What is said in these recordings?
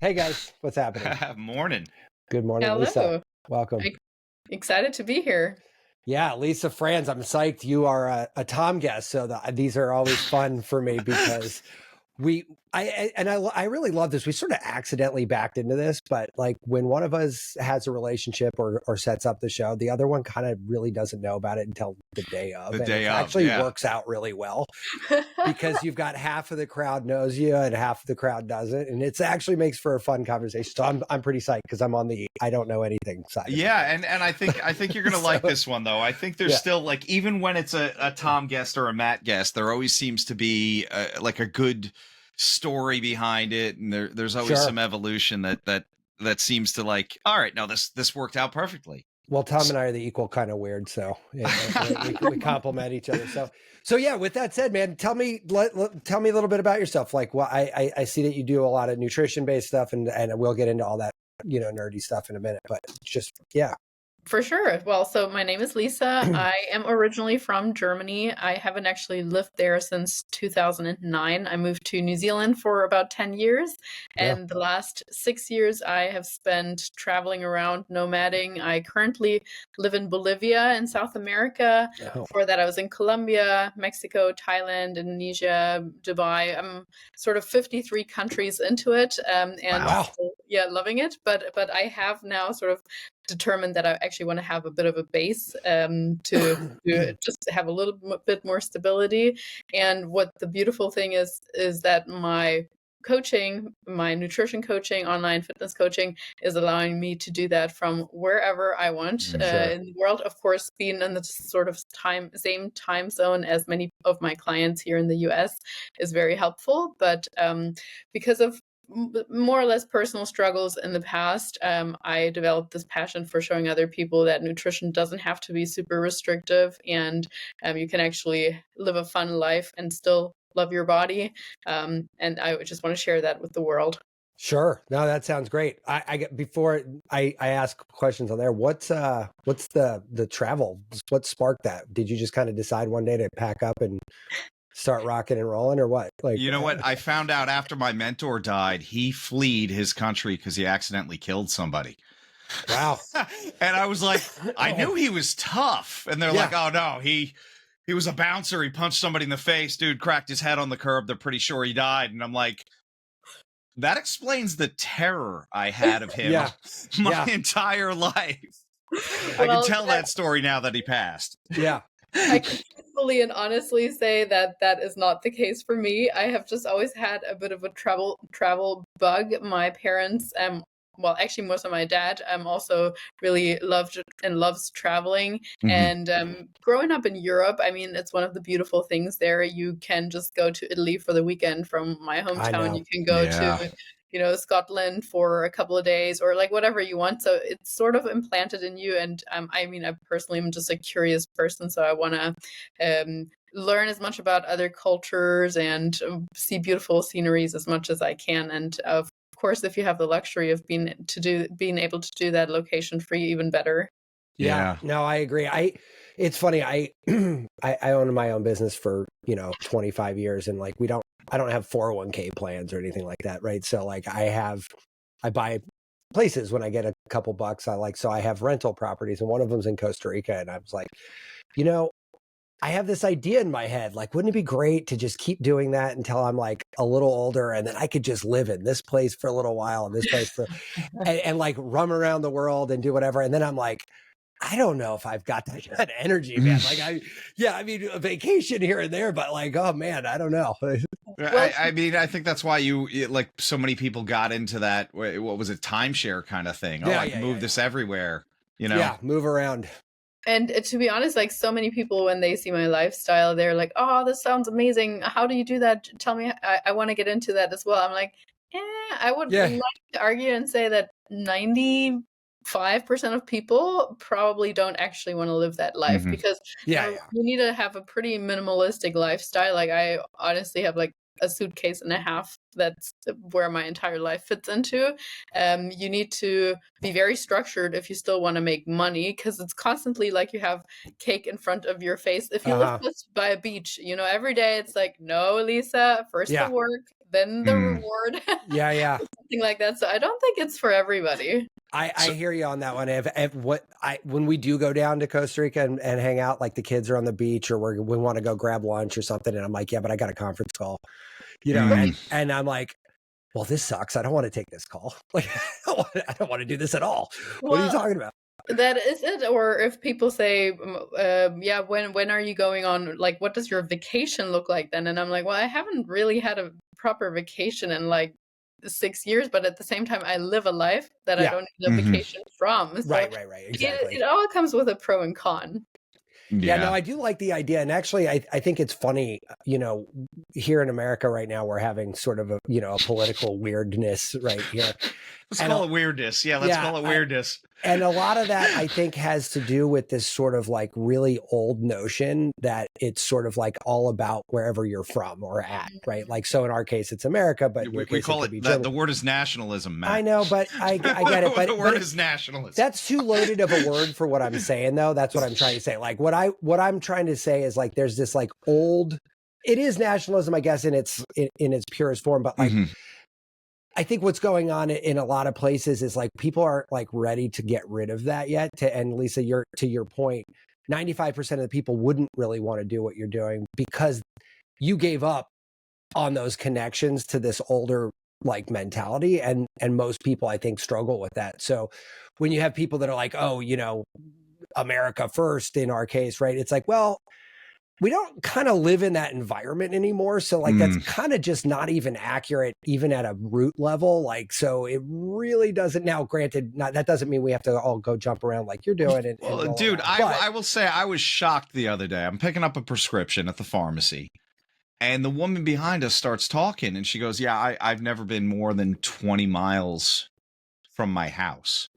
Hey guys, what's happening? Morning. Good morning, Lisa. Hello. Welcome. Excited to be here. Yeah, Lisa Franz, I'm psyched you are a Tom guest. So these are always fun for me because I really love this. We sort of accidentally backed into this, but like when one of us has a relationship or sets up the show, the other one kind of really doesn't know about it until the day of. The And day it of, actually yeah. works out really well because you've got half of the crowd knows you and half of the crowd doesn't. And it actually makes for a fun conversation. So I'm pretty psyched because I'm on the I don't know anything side. Yeah, and I think you're gonna like this one though. I think there's still like, even when it's a Tom guest or a Matt guest, there always seems to be like a good story behind it, and there's always some evolution that seems to like, all right, no, this worked out perfectly. Well, Tom and I are the equal kind of weird, so we complement each other. So yeah. With that said, man, tell me a little bit about yourself. Like, well, I see that you do a lot of nutrition based stuff, and we'll get into all that nerdy stuff in a minute. But just For sure. Well, so my name is Lisa. I am originally from Germany. I haven't actually lived there since 2009. I moved to New Zealand for about 10 years. And the last 6 years I have spent traveling around, nomading. I currently live in Bolivia in South America. Before that, I was in Colombia, Mexico, Thailand, Indonesia, Dubai. I'm sort of 53 countries into it, and still, loving it. But I have now sort of determined that I actually want to have a bit of a base to just have a little bit more stability. And what the beautiful thing is that my coaching, my nutrition coaching, online fitness coaching is allowing me to do that from wherever I want in the world. Of course, being in the sort of same time zone as many of my clients here in the US is very helpful. But because of more or less personal struggles in the past, I developed this passion for showing other people that nutrition doesn't have to be super restrictive, and you can actually live a fun life and still love your body. And I just want to share that with the world. Sure. No, that sounds great. Before I ask questions on there, what's the travel? What sparked that? Did you just kind of decide one day to pack up and start rocking and rolling, or what? Like, you know what? I found out after my mentor died, he fled his country because he accidentally killed somebody. Wow. And I was like, I knew he was tough. And they're like, oh no, he was a bouncer. He punched somebody in the face. Dude cracked his head on the curb. They're pretty sure he died. And I'm like, that explains the terror I had of him my entire life. I can tell that story now that he passed. Yeah. I can fully and honestly say that that is not the case for me. I have just always had a bit of a travel bug. My parents, well, actually, most of my dad also really loved and loves traveling. And growing up in Europe, I mean, it's one of the beautiful things there. You can just go to Italy for the weekend from my hometown. You can go to Scotland for a couple of days, or like whatever you want. So it's sort of implanted in you. And I mean, I personally am just a curious person, so I want to learn as much about other cultures and see beautiful sceneries as much as I can. And of course, if you have the luxury of being able to do that location free, even better. Yeah. No, I agree. It's funny. I own my own business for 25 years, and like I don't have 401k plans or anything like that, right? So like I buy places when I get a couple bucks. So I have rental properties, and one of them's in Costa Rica, and I was like, I have this idea in my head, like, wouldn't it be great to just keep doing that until I'm like a little older, and then I could just live in this place for a little while and this place and like roam around the world and do whatever. And then I'm like, I don't know if I've got that kind of energy, man. Like I mean, a vacation here and there, but like, oh man, I don't know. I mean, I think that's why like so many people got into that. What was it? Timeshare kind of thing. Move this everywhere, Yeah. Move around. And to be honest, like so many people, when they see my lifestyle, they're like, oh, this sounds amazing. How do you do that? Tell me, I want to get into that as well. I'm like, I would like to argue and say that 95% of people probably don't actually want to live that life because you need to have a pretty minimalistic lifestyle. Like I honestly have like a suitcase and a half. That's where my entire life fits into. You need to be very structured if you still want to make money, because it's constantly like you have cake in front of your face. If you live close by a beach, every day it's like, no, Lisa, first the work, then the reward. Yeah. Something like that. So I don't think it's for everybody. I hear you on that one. When we do go down to Costa Rica and hang out, like the kids are on the beach or we want to go grab lunch or something, and I'm like, yeah, but I got a conference call, and I'm like, well, this sucks. I don't want to take this call. Like, I don't want to do this at all. What are you talking about? That is it. Or if people say, when are you going on? Like, what does your vacation look like then? And I'm like, well, I haven't really had a proper vacation in like 6 years, but at the same time, I live a life that I don't need a vacation from. So right. Exactly. It all comes with a pro and con. Yeah, no, I do like the idea. And actually, I think it's funny, here in America right now, we're having sort of a political weirdness right here. Let's call it weirdness. Yeah, let's call it weirdness. And a lot of that, I think, has to do with this sort of like really old notion that it's sort of like all about wherever you're from or at, right? Like, so in our case, it's America, but we call it that. The word is nationalism, Matt. I know, but I get it. But the word is nationalism. That's too loaded of a word for what I'm saying, though. That's what I'm trying to say. Like, what I'm trying to say is like, there's this like old. It is nationalism, I guess, in its purest form, but like. I think what's going on in a lot of places is like people aren't like ready to get rid of that yet. And Lisa, to your point, 95% of the people wouldn't really want to do what you're doing because you gave up on those connections to this older like mentality. And most people, I think, struggle with that. So when you have people that are like, oh, America first in our case, right? It's like, well, we don't kind of live in that environment anymore. So like, that's kind of just not even accurate, even at a root level. Like, so it really doesn't. Now, granted, that doesn't mean we have to all go jump around like you're doing. Well, dude, I will say I was shocked the other day. I'm picking up a prescription at the pharmacy and the woman behind us starts talking and she goes, yeah, I've never been more than 20 miles from my house.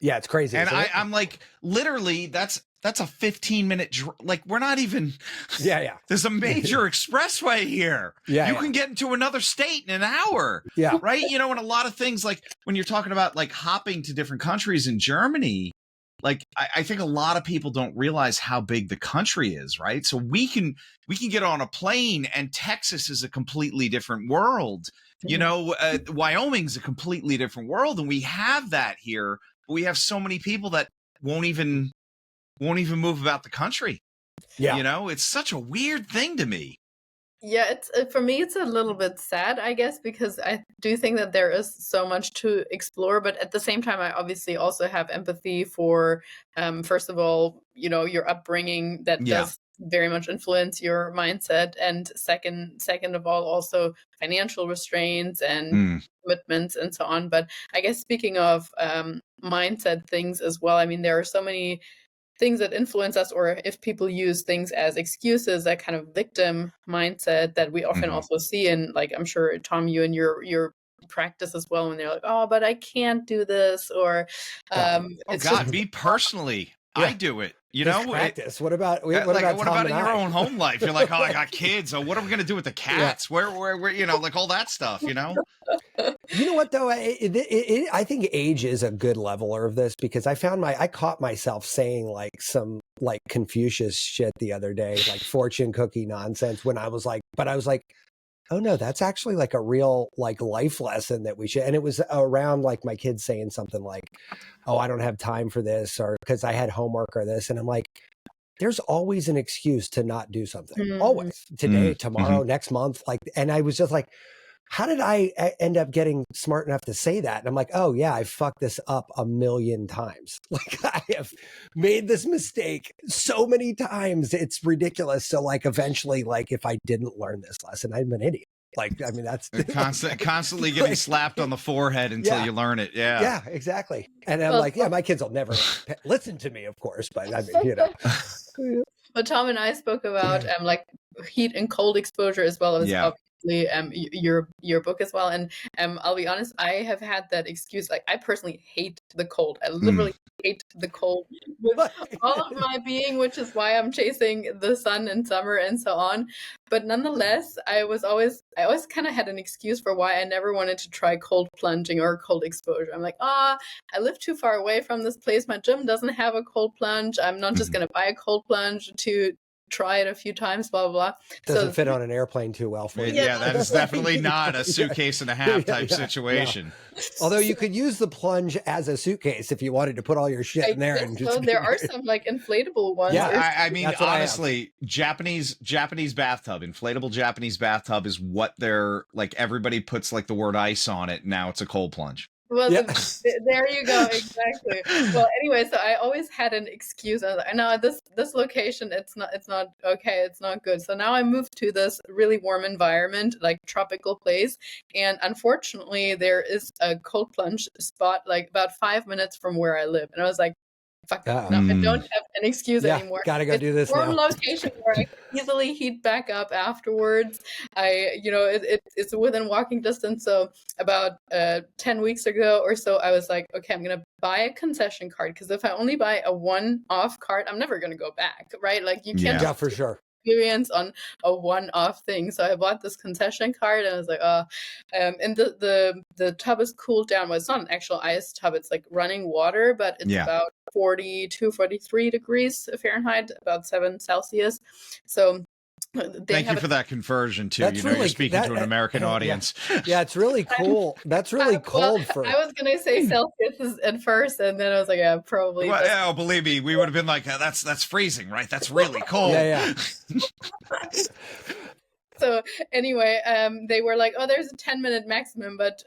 Yeah, it's crazy. And I'm like, literally, that's a 15-minute like we're not even there's a major expressway here. You can get into another state in an hour. Right. And a lot of things like when you're talking about like hopping to different countries in Germany, like I think a lot of people don't realize how big the country is, right? So we can get on a plane and Texas is a completely different world. Wyoming's a completely different world, and we have that here. But we have so many people that won't even move about the country. It's such a weird thing to me. Yeah, it's for me, it's a little bit sad, I guess, because I do think that there is so much to explore. But at the same time, I obviously also have empathy for, first of all, your upbringing that does very much influence your mindset, and second of all, also financial restraints and commitments and so on. But I guess speaking of mindset things as well, I mean, there are so many things that influence us, or if people use things as excuses, that kind of victim mindset that we often also see in, like, I'm sure, Tom, you and your practice as well, when they're like, oh, but I can't do this, or me personally, I do it. Practice. What about in your own home life? You're like, oh, I got kids. Oh, what are we gonna do with the cats? Where, like all that stuff. You know what though? I think age is a good leveler of this, because I caught myself saying like some like Confucius shit the other day, like fortune cookie nonsense, when I was like, oh no, that's actually like a real like life lesson that we should. And it was around like my kids saying something like, oh, I don't have time for this, or because I had homework or this. And I'm like, there's always an excuse to not do something. Always. Today, tomorrow, next month. Like, and I was just like, how did I end up getting smart enough to say that? And I'm like, oh yeah, I fucked this up a million times. Like, I have made this mistake so many times. It's ridiculous. So like eventually, like if I didn't learn this lesson, I'm an idiot. Like, I mean, that's constantly getting slapped on the forehead until you learn it. Yeah. Yeah, exactly. And I'm like, yeah, my kids will never listen to me, of course, but I mean, But Tom and I spoke about like heat and cold exposure, as well as your book as well. And I'll be honest, I have had that excuse. Like, I personally hate the cold. I literally hate the cold with all of my being, which is why I'm chasing the sun in summer and so on. But nonetheless, I always kind of had an excuse for why I never wanted to try cold plunging or cold exposure. I'm like, I live too far away from this place. My gym doesn't have a cold plunge. I'm not just going to buy a cold plunge to try it a few times, blah, blah, blah. Doesn't fit on an airplane too well for you. Yeah, that is definitely not a suitcase and a half type situation. No. Although you could use the plunge as a suitcase if you wanted to put all your shit in there. And so there are some like inflatable ones. Yeah, I mean, honestly, Japanese bathtub, inflatable Japanese bathtub is what they're like. Everybody puts like the word ice on it. Now it's a cold plunge. Well, there you go. Exactly. Well, anyway, so I always had an excuse. I was like, no, this location, it's not okay. It's not good. So now I moved to this really warm environment, like tropical place. And unfortunately, there is a cold plunge spot like about 5 minutes from where I live. And I was like, fuck, no, I don't have an excuse anymore. Gotta go do this warm now. Location where I can easily heat back up afterwards. It's within walking distance. So about 10 weeks ago or so, I was like, okay, I'm gonna buy a concession card, because if I only buy a one-off card, I'm never gonna go back, right? Like you can't yeah, for sure. experience on a one-off thing. So I bought this concession card, and I was like, and the tub is cooled down. Well, it's not an actual ice tub, it's like running water, but it's about 42, 43 degrees Fahrenheit, about 7 Celsius. So thank you for that conversion too. That's you're speaking to an American audience. Yeah, it's really cool. That's really cold for. I was gonna say Celsius at first, and then I was like, yeah, probably. Well, yeah, believe me, we would have been like, that's freezing, right? That's really cold. Yeah. So anyway, they were like, oh, there's a 10-minute maximum, but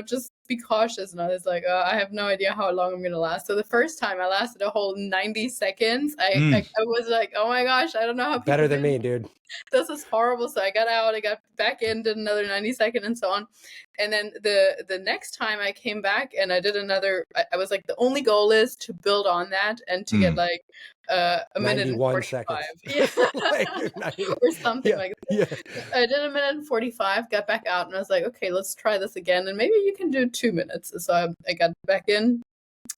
just be cautious. And I was like, I have no idea how long I'm gonna last. So the first time I lasted a whole 90 seconds. I was like, oh my gosh, I don't know how. Better than me, dude. This is horrible. So I got out, I got back in, did another 90 seconds and so on. And then the next time I came back and I did another, I was like, the only goal is to build on that and to get like a minute and 45. Yeah. Or something like that. Yeah. I did a minute and 45, got back out, and I was like, okay, let's try this again. And maybe you can do 2 minutes. So I got back in,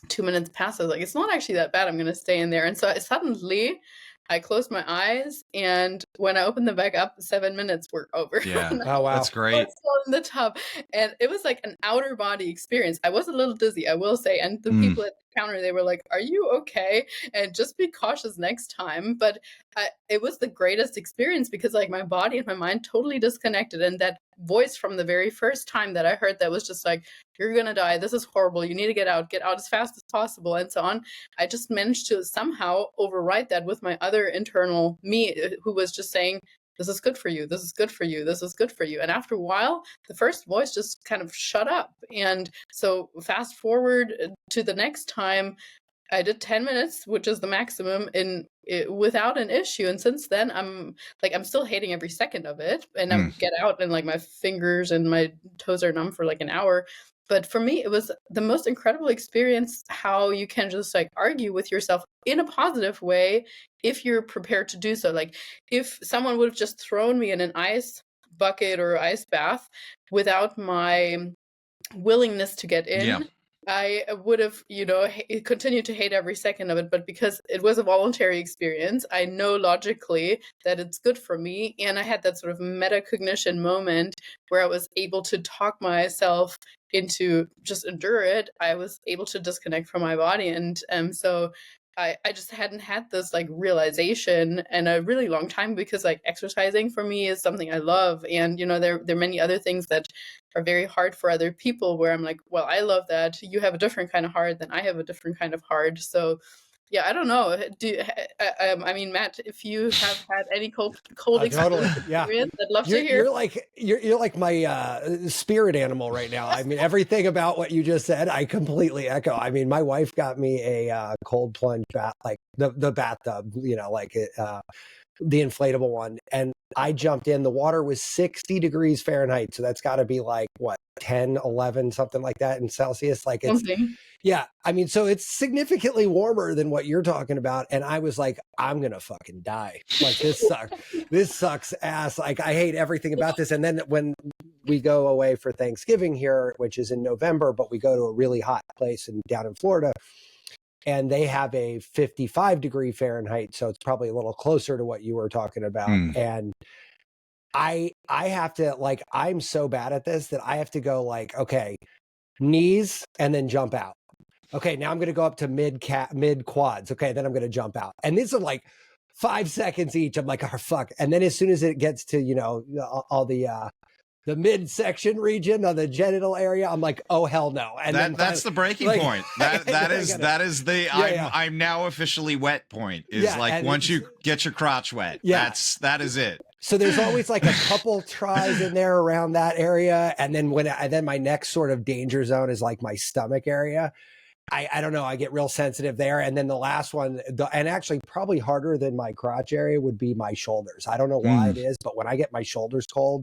2 minutes passed. I was like, it's not actually that bad. I'm going to stay in there. And so suddenly I closed my eyes, and when I opened them back up, 7 minutes were over. Yeah. Oh, wow. That's great. I was still in the tub, and it was like an outer body experience. I was a little dizzy, I will say. And the people at the counter, they were like, are you okay? And just be cautious next time. But it was the greatest experience, because like my body and my mind totally disconnected. And that voice from the very first time that I heard that was just like, you're going to die. This is horrible. You need to get out as fast as possible, and so on. I just managed to somehow override that with my other internal me, who was just saying, this is good for you. This is good for you. This is good for you. And after a while, the first voice just kind of shut up. And so fast forward to the next time, I did 10 minutes, which is the maximum, without an issue. And since then, I'm still hating every second of it. And I get out, and like my fingers and my toes are numb for like an hour. But for me, it was the most incredible experience, how you can just like argue with yourself in a positive way if you're prepared to do so. Like if someone would have just thrown me in an ice bucket or ice bath without my willingness to get in, I would have, continued to hate every second of it. But because it was a voluntary experience, I know logically that it's good for me. And I had that sort of metacognition moment where I was able to talk myself into just endure it. I was able to disconnect from my body. And so I just hadn't had this like realization in a really long time, because like exercising for me is something I love. And, there are many other things that are very hard for other people, where I'm like, well, I love that. You have a different kind of hard than I have a different kind of hard. So yeah, I don't know. I mean, Matt, if you have had any cold experience, totally. I'd love to hear. You're like my spirit animal right now. I mean, everything about what you just said, I completely echo. I mean, my wife got me a cold plunge bath, like the bathtub, the inflatable one, and I jumped in. The water was 60 degrees Fahrenheit, so that's got to be like what, 10, 11, something like that in Celsius. Like it's something. Yeah, I mean, so it's significantly warmer than what you're talking about. And I was like, I'm going to fucking die. Like, this sucks. This sucks ass. Like, I hate everything about this. And then when we go away for Thanksgiving here, which is in November, but we go to a really hot place down in Florida, and they have a 55 degree Fahrenheit. So it's probably a little closer to what you were talking about. And I have to, like, I'm so bad at this that I have to go like, okay, knees and then jump out. Okay, now I'm going to go up to mid quads. Okay, then I'm going to jump out. And these are like 5 seconds each. I'm like, oh fuck. And then as soon as it gets to, you know, all the midsection region of the genital area, I'm like, oh hell no. And then that's the breaking like, point. That is the I'm now officially wet point. Is like once you get your crotch wet. Yeah. That is it. So there's always like a couple tries in there around that area. And then then my next sort of danger zone is like my stomach area. I don't know. I get real sensitive there. And then the last one, and actually probably harder than my crotch area, would be my shoulders. I don't know why it is, but when I get my shoulders cold,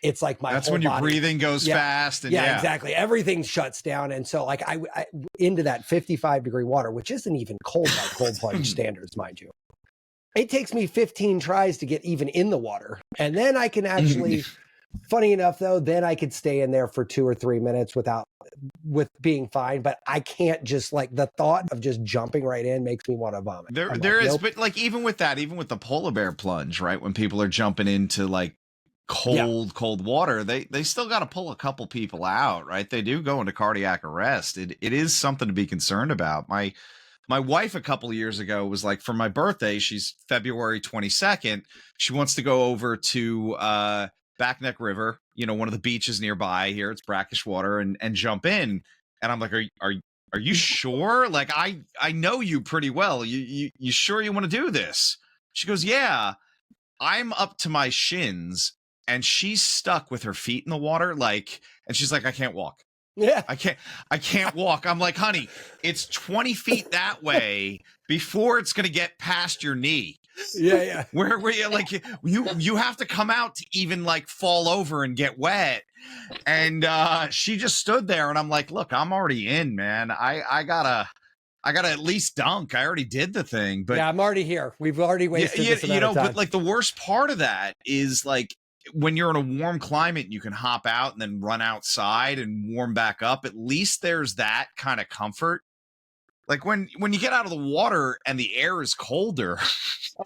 it's like my that's whole when your body, breathing goes fast. And exactly. Everything shuts down. And so like I into that 55-degree water, which isn't even cold by cold plunge standards, mind you. It takes me 15 tries to get even in the water. And then I can actually, funny enough though, then I could stay in there for 2 or 3 minutes with being fine. But I can't just like the thought of just jumping right in makes me want to vomit. There is, but like even with the polar bear plunge, right? When people are jumping into like cold water, they still got to pull a couple people out, right? They do go into cardiac arrest. It is something to be concerned about. My wife a couple of years ago was like, for my birthday, she's February 22nd. She wants to go over to Back Neck River, you know, one of the beaches nearby here. It's brackish water, and jump in. And I'm like, are you sure? Like, I know you pretty well. You sure you want to do this? She goes, yeah, I'm up to my shins. And she's stuck with her feet in the water, like, and she's like, I can't walk. Yeah. I can't walk. I'm like, honey, it's 20 feet that way before it's going to get past your knee. Yeah. Where you like, you have to come out to even like fall over and get wet. And she just stood there, and I'm like, look, I'm already in, man. I gotta at least dunk. I already did the thing, but yeah, I'm already here. We've already wasted this amount of time. But like the worst part of that is like, when you're in a warm climate and you can hop out and then run outside and warm back up, at least there's that kind of comfort. Like when you get out of the water and the air is colder.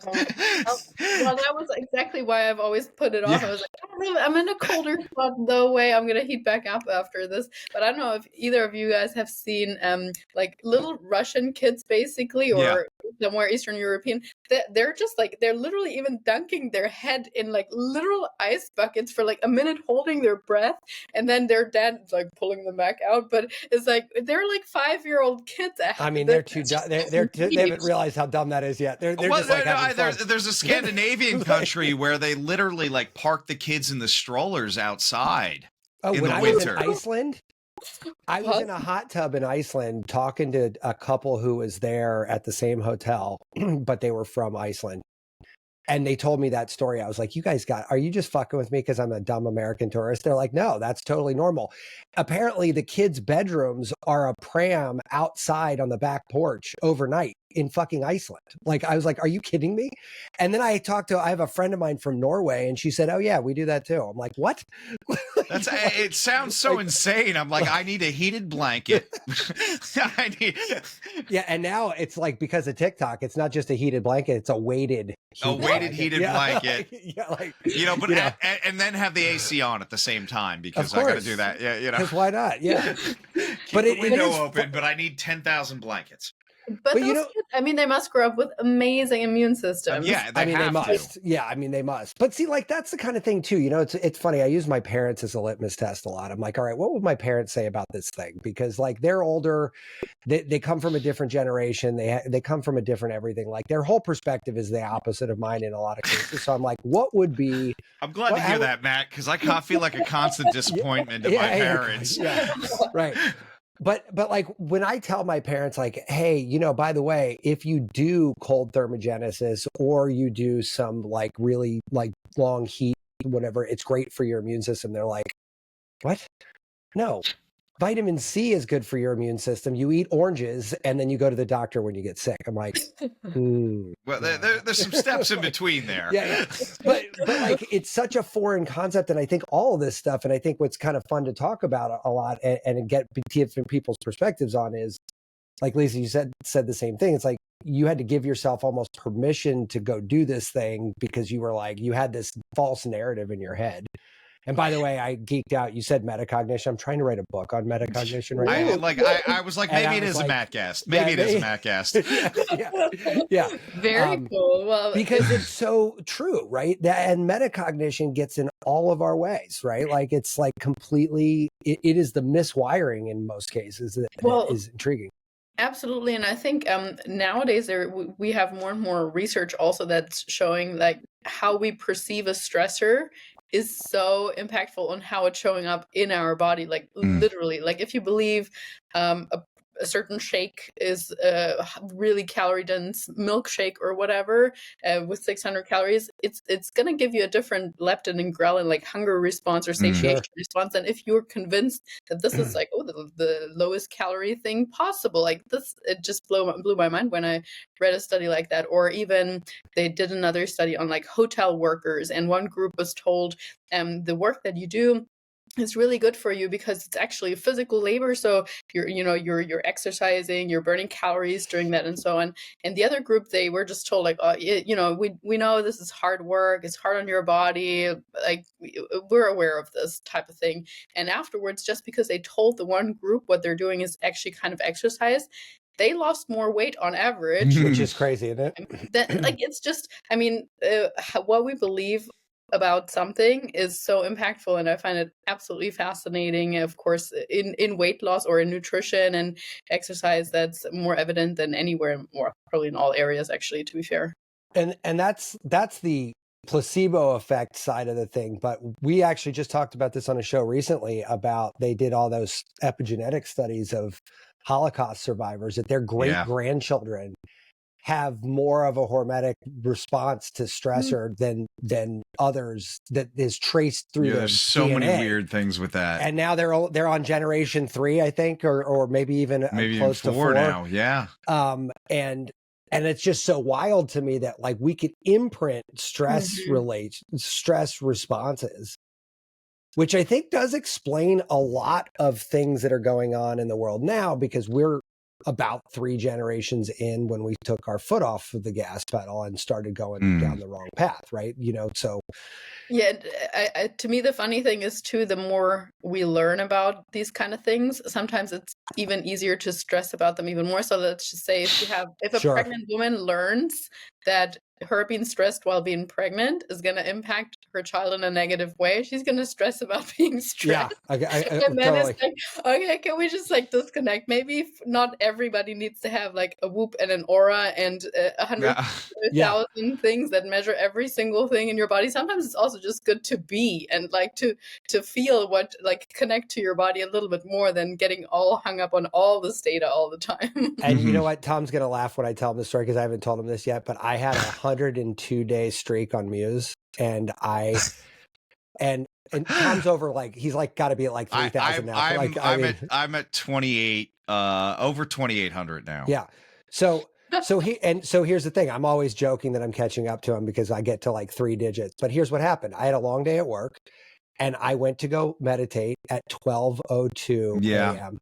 Well, that was exactly why I've always put it off. I was like, I don't know, I'm in a colder spot. No way, I'm gonna heat back up after this. But I don't know if either of you guys have seen like little Russian kids, basically, or somewhere Eastern European. They're just like, they're literally even dunking their head in like literal ice buckets for like a minute, holding their breath, and then their dad like pulling them back out. But it's like they're like 5-year-old kids. I mean, they're too dumb. They haven't realized how dumb that is yet. They're just like there's a Scandinavian country where they literally like park the kids in the strollers outside in the winter. Was in Iceland, I was in a hot tub in Iceland talking to a couple who was there at the same hotel, but they were from Iceland. And they told me that story. I was like, you guys are you just fucking with me because I'm a dumb American tourist? They're like, no, that's totally normal. Apparently the kids' bedrooms are a pram outside on the back porch overnight in fucking Iceland. Like, I was like, are you kidding me? And then I have a friend of mine from Norway, and she said, oh yeah, we do that too. I'm like, what? It sounds so insane. I'm like, I need a heated blanket. Yeah. And now it's like, because of TikTok, it's not just a heated blanket, it's a weighted heated blanket. And then have the AC on at the same time, because I got to do that. Yeah, because why not? Yeah. But the window open, but I need 10,000 blankets. But those kids, I mean, they must grow up with amazing immune systems. They must. Yeah, I mean, they must. But see, like, that's the kind of thing too. You know, it's funny. I use my parents as a litmus test a lot. I'm like, all right, what would my parents say about this thing? Because like, they're older, they come from a different generation. They come from a different everything. Like, their whole perspective is the opposite of mine in a lot of cases. So I'm like, what would be? I'm glad to hear that, Matt, because I feel like a constant disappointment to my parents. Yeah, right. But like, when I tell my parents, like, hey, you know, by the way, if you do cold thermogenesis or you do some like really like long heat, whatever, it's great for your immune system. They're like, what? No. Vitamin C is good for your immune system. You eat oranges and then you go to the doctor when you get sick. I'm like, well, there's some steps in between there. Yeah. But like, it's such a foreign concept. And I think all of this stuff, and I think what's kind of fun to talk about a lot and get different people's perspectives on is, like Lisa, you said the same thing. It's like, you had to give yourself almost permission to go do this thing because you were like, you had this false narrative in your head. And by the way, I geeked out. You said metacognition. I'm trying to write a book on metacognition right now. I was like, maybe it is a Matt guest. Maybe it is a Matt guest. Yeah. Very cool. Well, because it's so true, right? And metacognition gets in all of our ways, right? Like it's like completely, it is the miswiring in most cases that is intriguing. Absolutely. And I think nowadays we have more and more research also that's showing like how we perceive a stressor is so impactful on how it's showing up in our body. Like literally, like if you believe a certain shake is a really calorie dense milkshake or whatever with 600 calories, it's going to give you a different leptin and ghrelin, like hunger response or satiation response. And if you're convinced that this is like, the lowest calorie thing possible, like this, it just blew my mind when I read a study like that. Or even they did another study on like hotel workers, and one group was told the work that you do is really good for you because it's actually physical labor. So you're exercising, you're burning calories during that and so on. And the other group, they were just told like, we know this is hard work. It's hard on your body. Like we're aware of this type of thing. And afterwards, just because they told the one group what they're doing is actually kind of exercise, they lost more weight on average. Which is crazy, isn't it? Like, it's just, I mean, what we believe about something is so impactful, and I find it absolutely fascinating. Of course, in weight loss or in nutrition and exercise, that's more evident than anywhere, more probably in all areas, actually, to be fair. And that's the placebo effect side of the thing. But we actually just talked about this on a show recently about, they did all those epigenetic studies of Holocaust survivors, that their great grandchildren have more of a hormetic response to stressor than others, that is traced through there's so DNA. many weird things with that. And now they're on generation 3, I think, or maybe even close to 4 now. Yeah. And it's just so wild to me that like we could imprint stress responses, which I think does explain a lot of things that are going on in the world now, because we're about 3 generations in when we took our foot off of the gas pedal and started going down the wrong path, right? So yeah, to me the funny thing is too, the more we learn about these kind of things, sometimes it's even easier to stress about them even more. So let's just say if a pregnant woman learns that her being stressed while being pregnant is going to impact her child in a negative way, she's going to stress about being stressed. Yeah, and then it's like, okay, can we just like disconnect? Maybe not everybody needs to have like a Whoop and an Aura and 100,000 things that measure every single thing in your body. Sometimes it's also just good to be and like to feel what, like connect to your body a little bit more than getting all hung up on all this data all the time. And you know what? Tom's going to laugh when I tell him this story because I haven't told him this yet, but I had 102-day streak on Muse, and and Tom's over, like he's like got to be at like 3,000 now. I'm at 28, over 2,800 now. Yeah. So here's the thing. I'm always joking that I'm catching up to him because I get to like 3 digits. But here's what happened. I had a long day at work, and I went to go meditate at 12:02 a.m.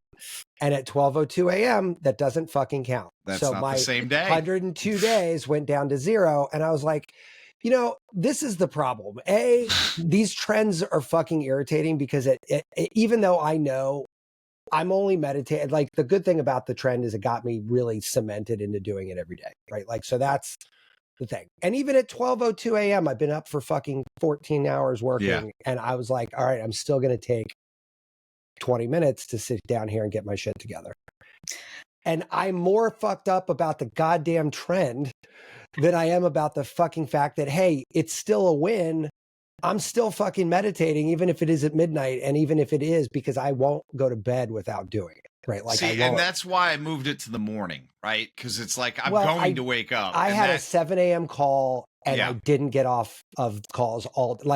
And at 12:02 a.m., that doesn't fucking count. That's so not my the same day. 102 days went down to 0, and I was like, this is the problem. These trends are fucking irritating because even though I know I'm only meditating, like the good thing about the trend is it got me really cemented into doing it every day, right? Like, so that's the thing. And even at 12:02 a.m., I've been up for fucking 14 hours working, and I was like, all right, I'm still going to take 20 minutes to sit down here and get my shit together. And I'm more fucked up about the goddamn trend than I am about the fucking fact that, hey, it's still a win. I'm still fucking meditating, even if it is at midnight, and even if it is, because I won't go to bed without doing it. Right. Like, and that's why I moved it to the morning, right? Because it's like I'm going to wake up. I had a 7 a.m. call, and I didn't get off of calls and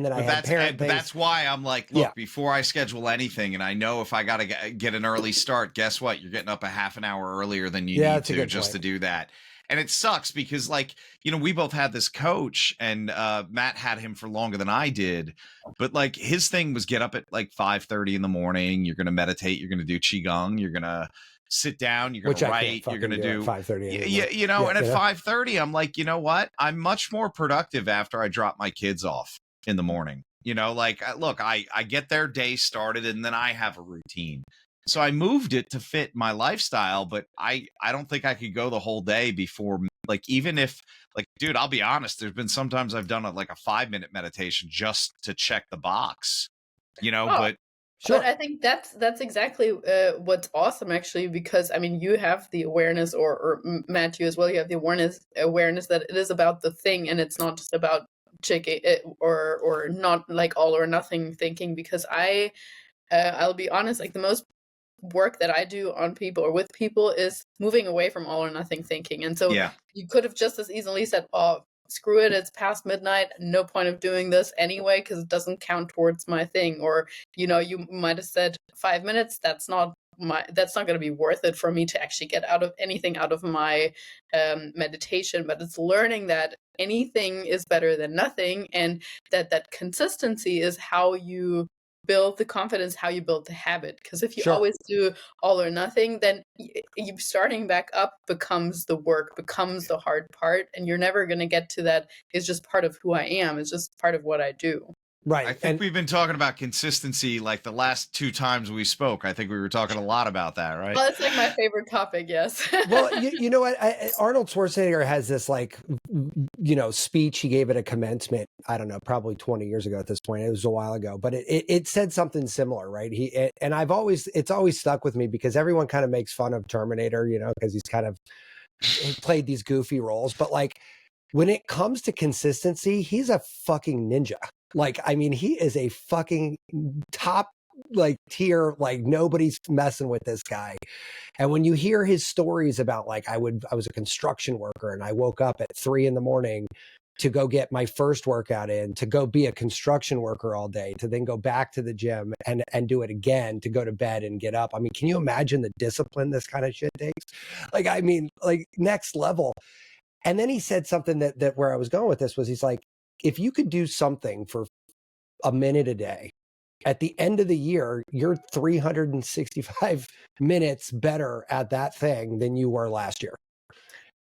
then I had parent things. That's why I'm like, look, before I schedule anything, and I know if I got to get an early start, guess what? You're getting up a half an hour earlier than you need to just to do that. And it sucks because, like, we both had this coach, and Matt had him for longer than I did. But like his thing was get up at like 5:30 in the morning. You're going to meditate. You're going to do Qigong. You're going to sit down. You're going to write. You're going to do 5:30. And at 5:30, I'm like, you know what? I'm much more productive after I drop my kids off in the morning. You know, like, look, I get their day started and then I have a routine. So I moved it to fit my lifestyle, but I don't think I could go the whole day before, like, even if, like, dude, I'll be honest, there's been sometimes I've done like a 5-minute meditation just to check the box, you know, Oh, but Sure. but I think that's exactly what's awesome, actually, because I mean, you have the awareness, or Matthew as well. You have the awareness that it is about the thing, and it's not just about checking it, or not like all or nothing thinking. Because I'll be honest, like the most work that I do on people or with people is moving away from all or nothing thinking. And so yeah, you could have just as easily said, oh, screw it, it's past midnight, no point of doing this anyway because it doesn't count towards my thing. Or, you know, you might have said 5 minutes, that's not going to be worth it for me to actually get anything out of my meditation. But it's learning that anything is better than nothing, and that consistency is how you build the confidence, how you build the habit. Because if you Sure. always do all or nothing, then you starting back up becomes the work, becomes the hard part, and you're never going to get to that. It's just part of who I am. It's just part of what I do. Right. I think we've been talking about consistency like the last 2 times we spoke. I think we were talking a lot about that, right? Well, it's like my favorite topic, yes. Well, you know what? Arnold Schwarzenegger has this, like, you know, speech. He gave at a commencement, I don't know, probably 20 years ago at this point. It was a while ago, but it said something similar, right? And it's always stuck with me because everyone kind of makes fun of Terminator, you know, because he played these goofy roles. But like, when it comes to consistency, he's a fucking ninja. Like, I mean, he is a fucking top, like, tier, like, nobody's messing with this guy. And when you hear his stories about, like, I was a construction worker and I woke up at 3 a.m. to go get my first workout in, to go be a construction worker all day, to then go back to the gym and do it again, to go to bed and get up. I mean, can you imagine the discipline this kind of shit takes? Like, I mean, like, next level. And then he said something that where I was going with this was, he's like, if you could do something for a minute a day, at the end of the year, you're 365 minutes better at that thing than you were last year.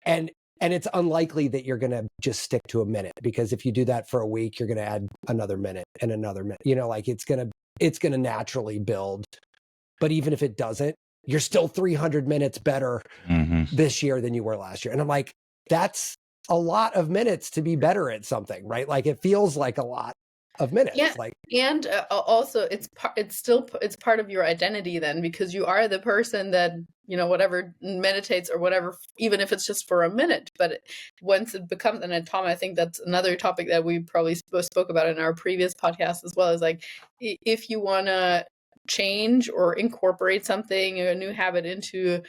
And it's unlikely that you're going to just stick to a minute, because if you do that for a week, you're going to add another minute and another minute. You know, like, it's going to naturally build. But even if it doesn't, you're still 300 minutes better this year than you were last year. And I'm like, that's a lot of minutes to be better at something, right? Like, it feels like a lot of minutes. Yeah, like, and also it's part of your identity then, because you are the person that, you know, whatever meditates or whatever, even if it's just for a minute. But once it becomes, and Tom, I think that's another topic that we probably spoke about in our previous podcast as well, is like, if you want to change or incorporate something, a new habit into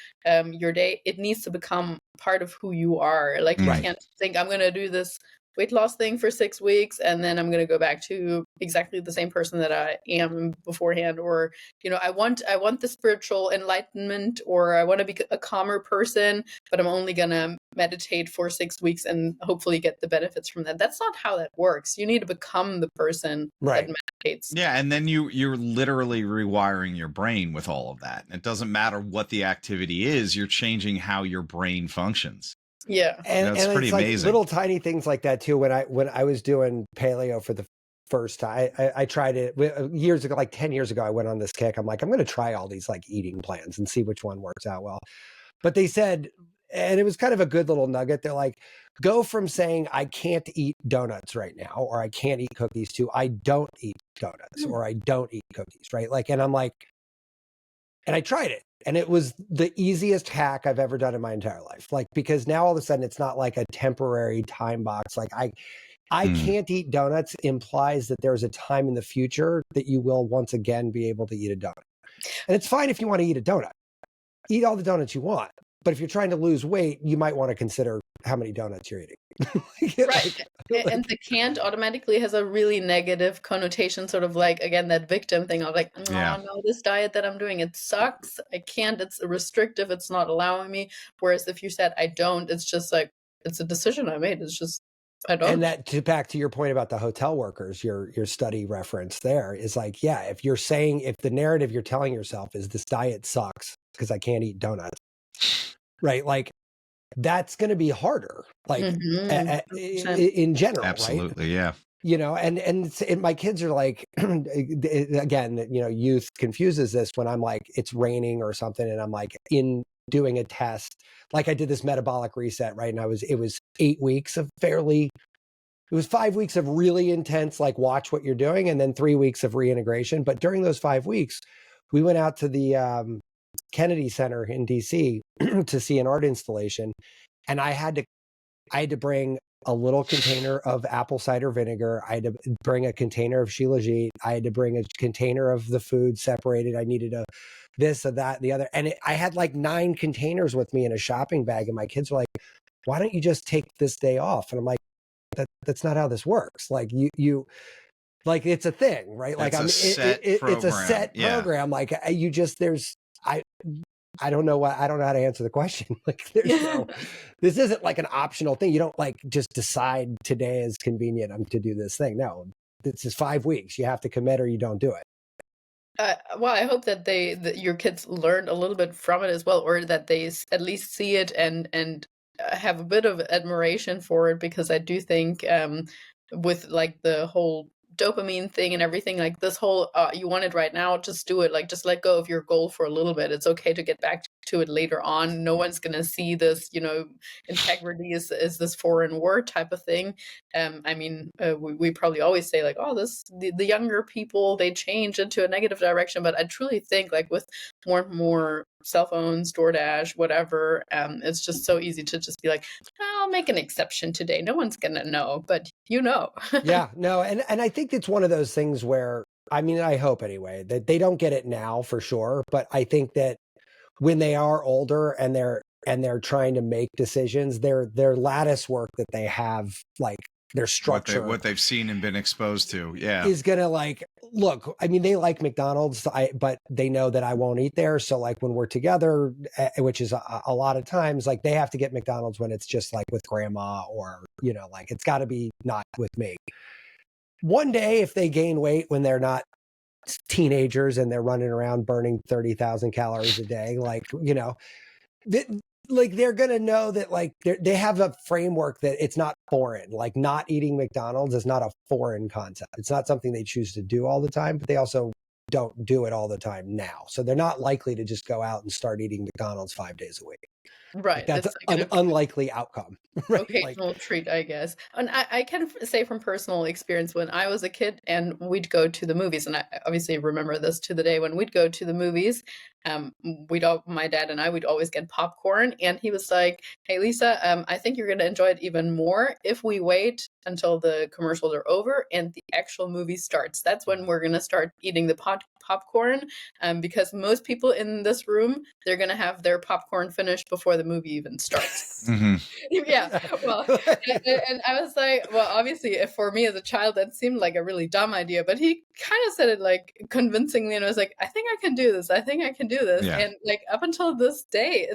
your day, it needs to become part of who you are. Like, you can't think, I'm going to do this weight loss thing for 6 weeks and then I'm going to go back to exactly the same person that I am beforehand. Or, you know, I want the spiritual enlightenment, or I want to be a calmer person, but I'm only going to meditate for 6 weeks and hopefully get the benefits from that. That's not how that works. You need to become the person that meditates. Yeah, and then you're literally rewiring your brain with all of that. It doesn't matter what the activity is, you're changing how your brain functions. Yeah. And it's pretty like amazing. Little tiny things like that too. When I was doing paleo for the first time, I tried it years ago, like 10 years ago. I went on this kick. I'm like, I'm going to try all these, like, eating plans and see which one works out well. But they said, and it was kind of a good little nugget, they're like, go from saying I can't eat donuts right now, or I can't eat cookies, to I don't eat donuts, or I don't eat cookies, right? Like, and I'm like, and I tried it, and it was the easiest hack I've ever done in my entire life. Like, because now all of a sudden it's not like a temporary time box. Like, I can't eat donuts implies that there's a time in the future that you will once again be able to eat a donut. And it's fine if you want to eat a donut. Eat all the donuts you want. But if you're trying to lose weight, you might want to consider how many donuts you're eating. Right. And the can't automatically has a really negative connotation, sort of like, again, that victim thing of like, oh, no, this diet that I'm doing, it sucks. I can't, it's restrictive. It's not allowing me. Whereas if you said, I don't, it's just like, it's a decision I made. It's just, I don't. And that, back to your point about the hotel workers, your study reference there is like, yeah, if the narrative you're telling yourself is this diet sucks because I can't eat donuts, right? Like, that's going to be harder, like, in general. Absolutely, right? yeah. and my kids are like, again, youth confuses this when I'm like, it's raining or something. And I'm like doing a test, like I did this metabolic reset, right? And it was 8 weeks of it was 5 weeks of really intense, like watch what you're doing. And then 3 weeks of reintegration. But during those 5 weeks, we went out to the Kennedy Center in DC to see an art installation. And I had to bring a little container of apple cider vinegar. I had to bring a container of shilajit. I had to bring a container of the food separated. I needed this or that, and the other. And I had like 9 containers with me in a shopping bag. And my kids were like, why don't you just take this day off? And I'm like, that's not how this works. Like you like, it's a thing, right? Like it's a set program. Like I don't know I don't know how to answer the question. Like this isn't like an optional thing. You don't like just decide today is convenient to do this thing. No, this is 5 weeks. You have to commit or you don't do it. Well, I hope that your kids learned a little bit from it as well, or that they at least see it and have a bit of admiration for it, because I do think with like the whole dopamine thing and everything, like this whole you want it right now, just do it. Like just let go of your goal for a little bit. It's okay to get back to it later on. No one's gonna see this, integrity is this foreign word type of thing. We probably always say like, oh, the younger people, they change into a negative direction, but I truly think like with more and more cell phones, DoorDash, whatever, it's just so easy to just be like, I'll make an exception today. No one's gonna know, but Yeah, no, and I think it's one of those things where, I hope anyway, that they don't get it now for sure, but I think that when they are older and they're trying to make decisions, their lattice work that they have, like their structure, what they've seen and been exposed to, is gonna like, look, they like McDonald's, but they know that I won't eat there. So like when we're together, which is a lot of times, like they have to get McDonald's when it's just like with grandma, or, like it's got to be not with me. One day, if they gain weight when they're not teenagers and they're running around burning 30,000 calories a day, like, they're going to know that like they have a framework that it's not foreign. Like not eating McDonald's is not a foreign concept. It's not something they choose to do all the time, but they also don't do it all the time now. So they're not likely to just go out and start eating McDonald's 5 days a week. Right. Like that's an unlikely outcome. Right? Occasional treat, I guess. And I can say from personal experience, when I was a kid and we'd go to the movies, and I obviously remember this to the day when we'd go to the movies, my dad and I, we'd always get popcorn, and he was like, hey, Lisa, I think you're going to enjoy it even more if we wait until the commercials are over and the actual movie starts. That's when we're going to start eating the popcorn, because most people in this room, they're going to have their popcorn finished before the movie even starts. Mm-hmm. Yeah, well, and I was like, well, obviously, if for me as a child, that seemed like a really dumb idea, but he kind of said it like convincingly, and I was like, I think I can do this. I think I can do this. Yeah. And like up until this day,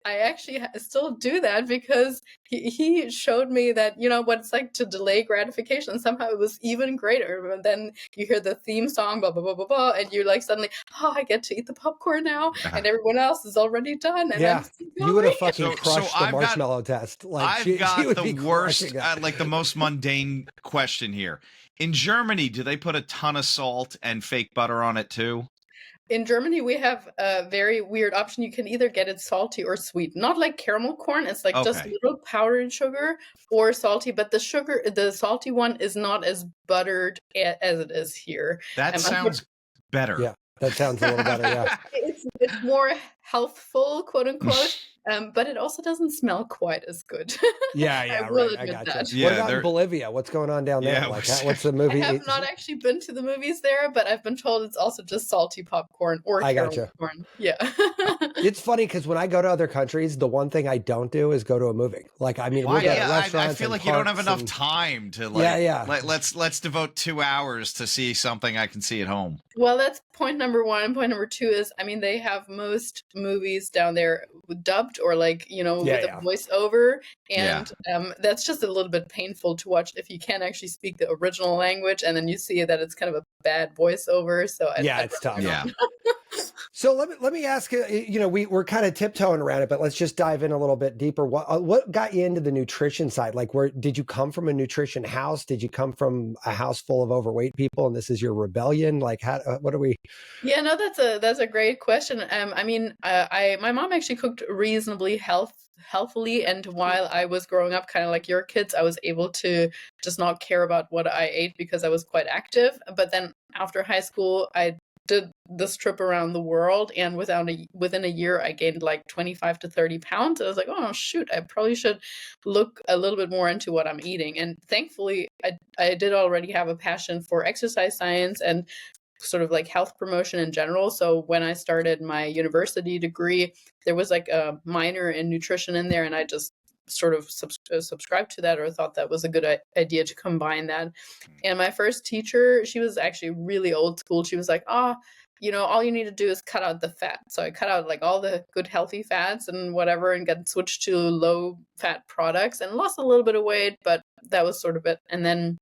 I actually still do that, because he showed me that, what it's like to delay gratification. Somehow it was even greater. And then you hear the theme song, blah, blah, blah, blah, blah, and you're like suddenly, oh, I get to eat the popcorn now, and everyone else is already done. And yeah, you would have fucking crushed the marshmallow test. Like I've got the worst, like the most mundane question here. In Germany, do they put a ton of salt and fake butter on it too? In Germany, we have a very weird option. You can either get it salty or sweet. Not like caramel corn. It's like just little powdered sugar or salty. But the salty one is not as buttered as it is here. That sounds better. Yeah, that sounds a little better, yeah. It's more healthful, quote unquote. But it also doesn't smell quite as good. Yeah, right. I got you. Yeah, what about in Bolivia? What's going on down there? Yeah, like, what's the movie? I have not actually been to the movies there, but I've been told it's also just salty popcorn or caramel corn. Yeah. It's funny because when I go to other countries, the one thing I don't do is go to a movie. Like, we go to restaurants. I feel like you don't have enough time to like. Let's devote 2 hours to see something I can see at home. Well, that's point number one. Point number two is, they have most movies down there dubbed or with a voiceover, and that's just a little bit painful to watch if you can't actually speak the original language, and then you see that it's kind of a bad voiceover. So it's tough. Yeah. So let me ask you. We're kind of tiptoeing around it, but let's just dive in a little bit deeper. What got you into the nutrition side? Like, where did you come from? A nutrition house? Did you come from a house full of overweight people, and this is your rebellion? Like, how? What are we? Yeah, no, that's a great question. I mean, my mom actually cooked reasonably healthily, and while I was growing up, kind of like your kids, I was able to just not care about what I ate because I was quite active. But then after high school, I did this trip around the world, and within a year, I gained like 25 to 30 pounds. I was like, oh shoot, I probably should look a little bit more into what I'm eating. And thankfully, I did already have a passion for exercise science and sort of like health promotion in general. So when I started my university degree, there was like a minor in nutrition in there, and I just sort of subscribed to that, or thought that was a good idea to combine that. And my first teacher, she was actually really old school. She was like, oh, all you need to do is cut out the fat. So I cut out like all the good healthy fats and whatever, and got switched to low fat products and lost a little bit of weight, but that was sort of it. And then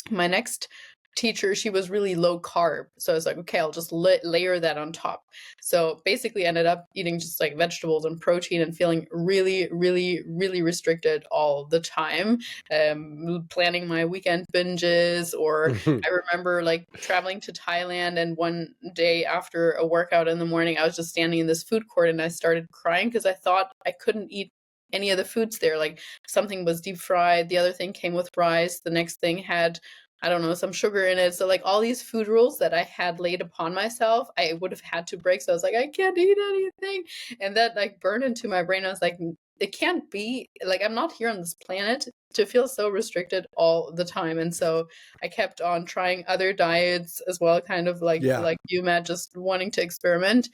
my next teacher, she was really low carb. So I was like, okay, I'll just layer that on top. So basically ended up eating just like vegetables and protein and feeling really, really, really restricted all the time. Planning my weekend binges, or I remember like traveling to Thailand, and one day after a workout in the morning, I was just standing in this food court and I started crying because I thought I couldn't eat any of the foods there. Like something was deep fried, the other thing came with rice, the next thing had, I don't know, some sugar in it. So like all these food rules that I had laid upon myself, I would have had to break. So I was like, I can't eat anything. And that like burned into my brain. I was like, it can't be, like, I'm not here on this planet to feel so restricted all the time. And so I kept on trying other diets as well, kind of like you, Matt, just wanting to experiment.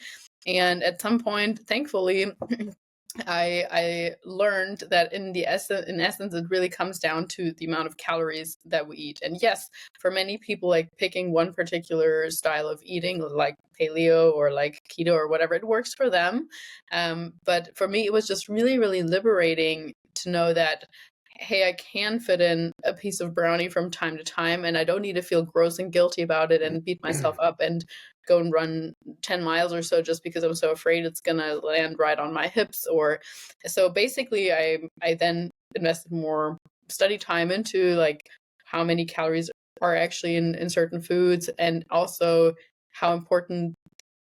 And at some point, thankfully, I learned that in essence, it really comes down to the amount of calories that we eat. And yes, for many people, like picking one particular style of eating, like paleo or like keto or whatever, it works for them. But for me, it was just really, really liberating to know that, hey, I can fit in a piece of brownie from time to time, and I don't need to feel gross and guilty about it and beat myself up and go and run 10 miles or so just because I'm so afraid it's going to land right on my hips. Or so basically I then invested more study time into like how many calories are actually in certain foods, and also how important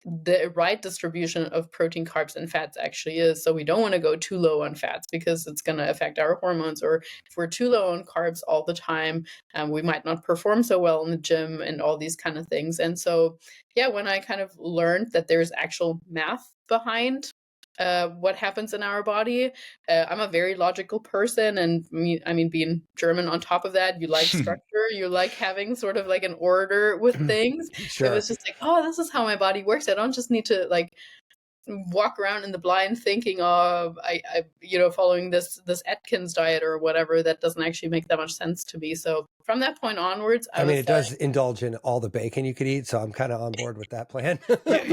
the right distribution of protein, carbs, and fats actually is. So we don't want to go too low on fats because it's going to affect our hormones, or if we're too low on carbs all the time, we might not perform so well in the gym and all these kind of things. And so, yeah, when I kind of learned that there's actual math behind what happens in our body. I'm a very logical person, and I mean, being German on top of that, you like structure, you like having sort of like an order with things. Sure. It was just like, oh, this is how my body works. I don't just need to like walk around in the blind thinking of I following this Atkins diet or whatever. That doesn't actually make that much sense to me. So from that point onwards, I mean, it does indulge in all the bacon you could eat, so I'm kind of on board with that plan. Like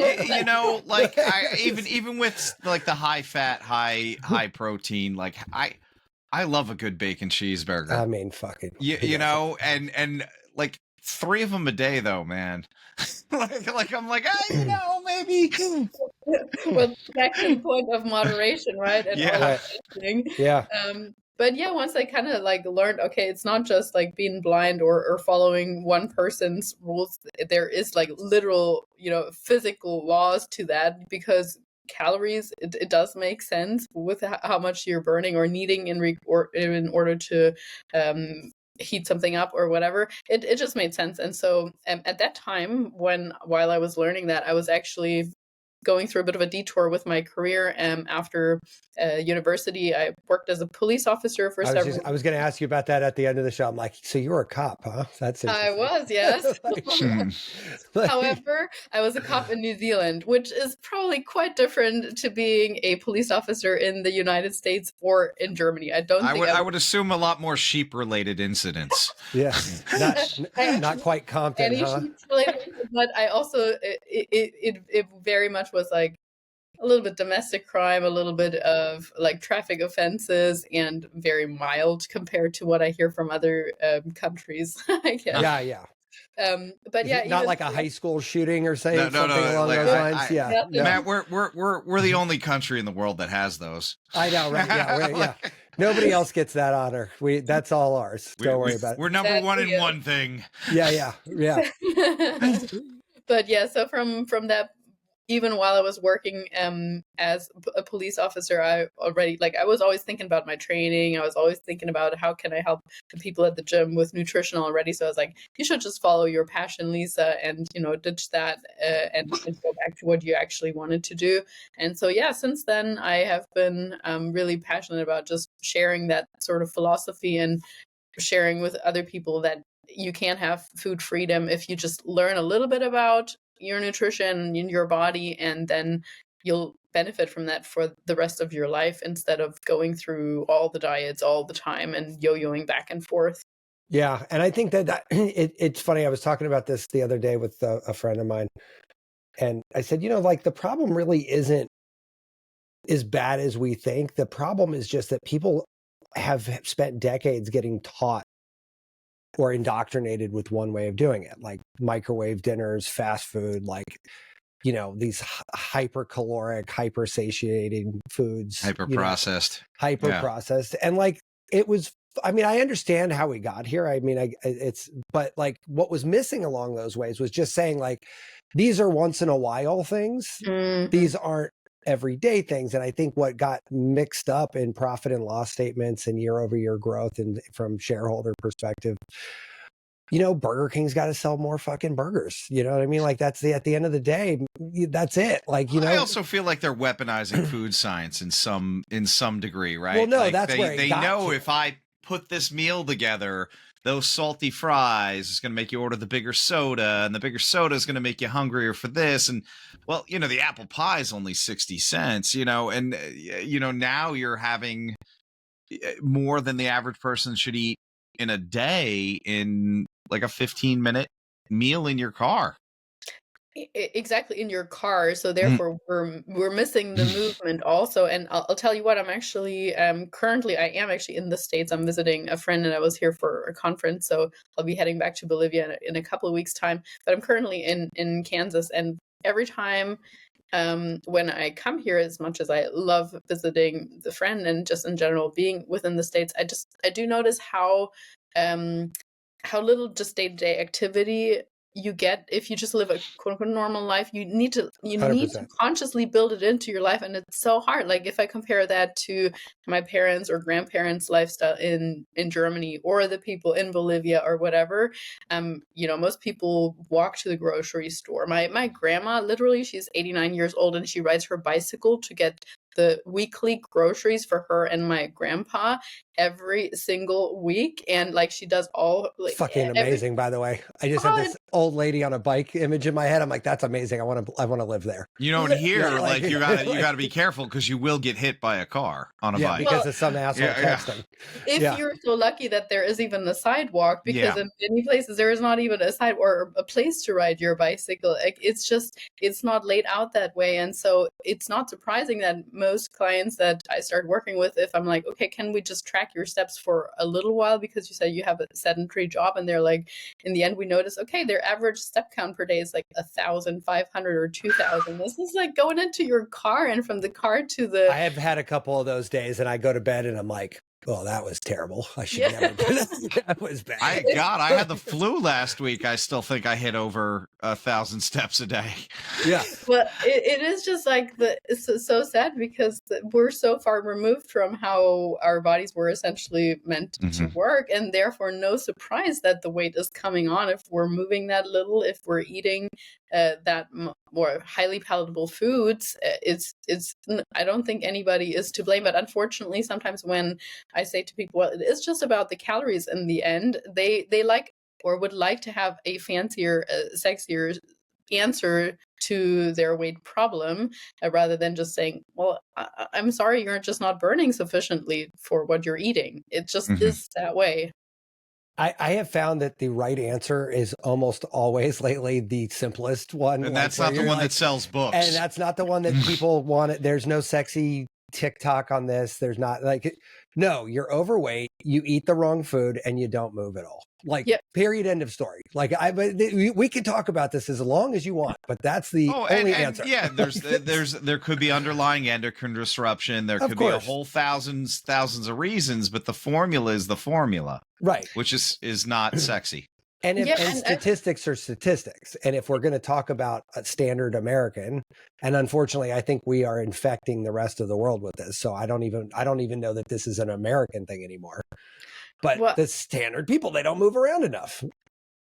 even with like the high fat, high protein, like I love a good bacon cheeseburger. I mean, fucking you know, and like 3 of them a day though, man. like I'm like, maybe. Well, back to the point of moderation, right? And yeah. But yeah, once I kind of like learned, okay, it's not just like being blind or following one person's rules. There is like literal, physical laws to that, because calories, it does make sense with how much you're burning or needing in order to heat something up or whatever. It just made sense. And so at that time, while I was learning that, I was actually going through a bit of a detour with my career. After university, I worked as a police officer for several years. I was going to ask you about that at the end of the show. I'm like, so you were a cop, huh? That's interesting. I was, yes. However, I was a cop in New Zealand, which is probably quite different to being a police officer in the United States or in Germany. I would assume a lot more sheep-related incidents. Yeah, not quite Compton, huh? Sheep-related, but I also it very much was like a little bit domestic crime, a little bit of like traffic offenses, and very mild compared to what I hear from other countries, I guess. Yeah. But Is yeah, it not even like a high school shooting or say No, something along like, those lines? Yeah, Yeah. no. Matt, we're the only country in the world that has those. I know, right? Yeah. Nobody else gets that honor. That's all ours. Don't worry about it. We're number one in Exactly, one thing. Yeah. But yeah, so from that, even while I was working as a police officer, I was always thinking about my training. I was always thinking about how can I help the people at the gym with nutritional already. So I was like, you should just follow your passion, Lisa, and ditch that and go back to what you actually wanted to do. And so yeah, since then I have been really passionate about just sharing that sort of philosophy and sharing with other people that you can have food freedom if you just learn a little bit about your nutrition in your body, and then you'll benefit from that for the rest of your life instead of going through all the diets all the time and yo-yoing back and forth. Yeah. And I think that it's funny. I was talking about this the other day with a friend of mine, and I said, like the problem really isn't as bad as we think. The problem is just that people have spent decades getting taught or indoctrinated with one way of doing it, like microwave dinners, fast food, like, these hyper caloric, hyper satiating foods, Hyper processed. And like, I understand how we got here. I mean, but like what was missing along those ways was just saying like, these are once in a while things. Mm-hmm. These aren't everyday things. And I think what got mixed up in profit and loss statements and year over year growth and from shareholder perspective, Burger King's got to sell more fucking burgers. You know what I mean? Like at the end of the day, that's it. Like, I also feel like they're weaponizing food science in some degree, right? Well, no, like that's where they know if I put this meal together, those salty fries is going to make you order the bigger soda, and the bigger soda is going to make you hungrier for this. And well, the apple pie is only 60 cents, and now you're having more than the average person should eat in a day in like a 15-minute meal in your car. Exactly, in your car. So therefore we're missing the movement also. And I'll tell you what, I'm actually currently I am actually in the States. I'm visiting a friend and I was here for a conference, so I'll be heading back to Bolivia in a couple of weeks time. But I'm currently in Kansas, and every time when I come here, as much as I love visiting the friend and just in general being within the States, I do notice how little just day-to-day activity you get if you just live a quote unquote normal life. You need to 100%. consciously build it into your life, and it's so hard. Like if I compare that to my parents or grandparents' lifestyle in Germany or the people in Bolivia or whatever, most people walk to the grocery store. My grandma, literally, she's 89 years old and she rides her bicycle to get the weekly groceries for her and my grandpa every single week, and like she does all like fucking amazing. By the way, I just have this old lady on a bike image in my head. I'm like, that's amazing. I want to live there. And here, like you gotta be careful because you will get hit by a car on a bike because of some asshole texting. If you're so lucky that there is even a sidewalk, because in many places there is not even a sidewalk or a place to ride your bicycle. Like it's not laid out that way, and so it's not surprising that most clients that I start working with, if I'm like, okay, can we just track your steps for a little while because you said you have a sedentary job, and they're like, in the end we notice, okay, their average step count per day is like 1,500 or 2,000. This is like going into your car and from the car to the. I have had a couple of those days, and I go to bed and I'm like, well, that was terrible. I should never do that. That was bad. I had the flu last week. I still think I hit over 1,000 steps a day. Yeah. But it is just like it's so sad because we're so far removed from how our bodies were essentially meant to work. And therefore, no surprise that the weight is coming on if we're moving that little, if we're eating that more highly palatable foods. I don't think anybody is to blame. But unfortunately, sometimes when I say to people, well, it's just about the calories in the end, they like or would like to have a fancier, sexier answer to their weight problem rather than just saying, well, I'm sorry, you're just not burning sufficiently for what you're eating. It just is that way. I have found that the right answer is almost always lately the simplest one. And that's not the one that sells books. And that's not the one that people want. There's no sexy TikTok on this. There's not like, no, you're overweight, you eat the wrong food, and you don't move at all. Like, Yep. period, end of story. Like, we can talk about this as long as you want, but that's the only answer. Yeah, there could be underlying endocrine disruption. There Of could be a course. whole thousands of reasons, but the formula is the formula, Right. which is not sexy. And if Yeah, and statistics are statistics, and if we're going to talk about a standard American, and unfortunately, I think we are infecting the rest of the world with this. So I don't even know that this is an American thing anymore. But Well- the standard people, they don't move around enough.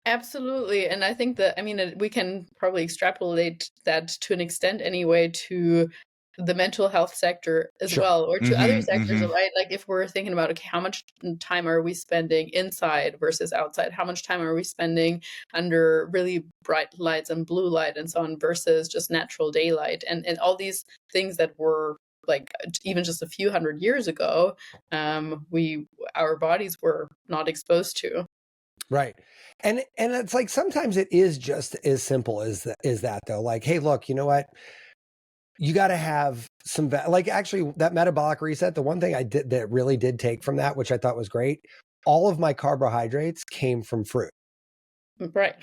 Absolutely. And I think that, I mean, we can probably extrapolate that to an extent anyway to the mental health sector as Sure. well, or to other Mhm, sectors, mhm. right? Like if we're thinking about, okay, how much time are we spending inside versus outside? How much time are we spending under really bright lights and blue light and so on versus just natural daylight? And all these things that were like even just a few hundred years ago, our bodies were not exposed to. Right. And it's like sometimes it is just as simple as that though. Like, hey, look, you know what? You got to have some like actually that metabolic reset. The one thing I did that really did take from that, which I thought was great, all of my carbohydrates came from fruit. Right.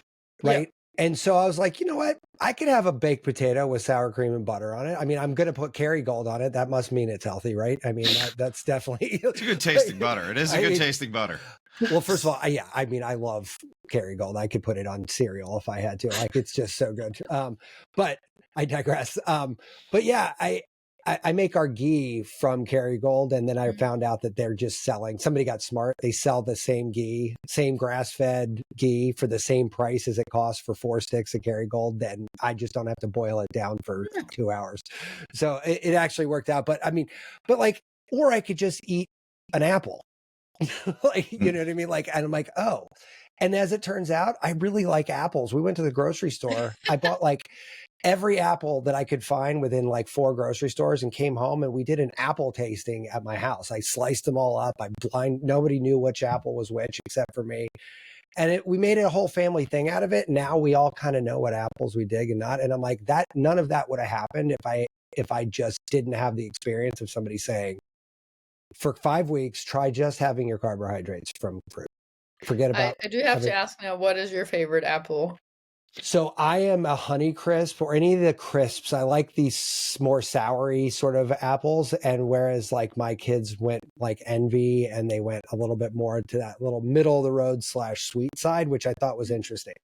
Right. And so I was like, you know what? I could have a baked potato with sour cream and butter on it. I mean, I'm going to put Kerrygold on it. That must mean it's healthy, right? I mean, that's definitely. It's a good tasting butter. It is a good tasting butter. Well, first of all, yeah, I mean, I love Kerrygold. I could put it on cereal if I had to. Like, it's just so good. But I digress. But yeah, I make our ghee from Kerrygold, and then I found out that they're just selling. Somebody got smart. They sell the same ghee, same grass-fed ghee for the same price as it costs for 4 sticks of Kerrygold. Then I just don't have to boil it down for 2 hours. So it actually worked out. But I mean, like, or I could just eat an apple. Like, you know what I mean? Like, and I'm like, oh. And as it turns out, I really like apples. We went to the grocery store. I bought like every apple that I could find within like 4 grocery stores and came home and we did an apple tasting at my house. I sliced them all up. Nobody knew which apple was which except for me. And we made a whole family thing out of it. Now we all kind of know what apples we dig and not. And I'm like, none of that would have happened if I just didn't have the experience of somebody saying, for 5 weeks, try just having your carbohydrates from fruit. Forget about. I do have to ask now, what is your favorite apple? So I am a Honey Crisp or any of the crisps. I like these more soury sort of apples. And whereas like my kids went like Envy and they went a little bit more to that little middle of the road / sweet side, which I thought was interesting.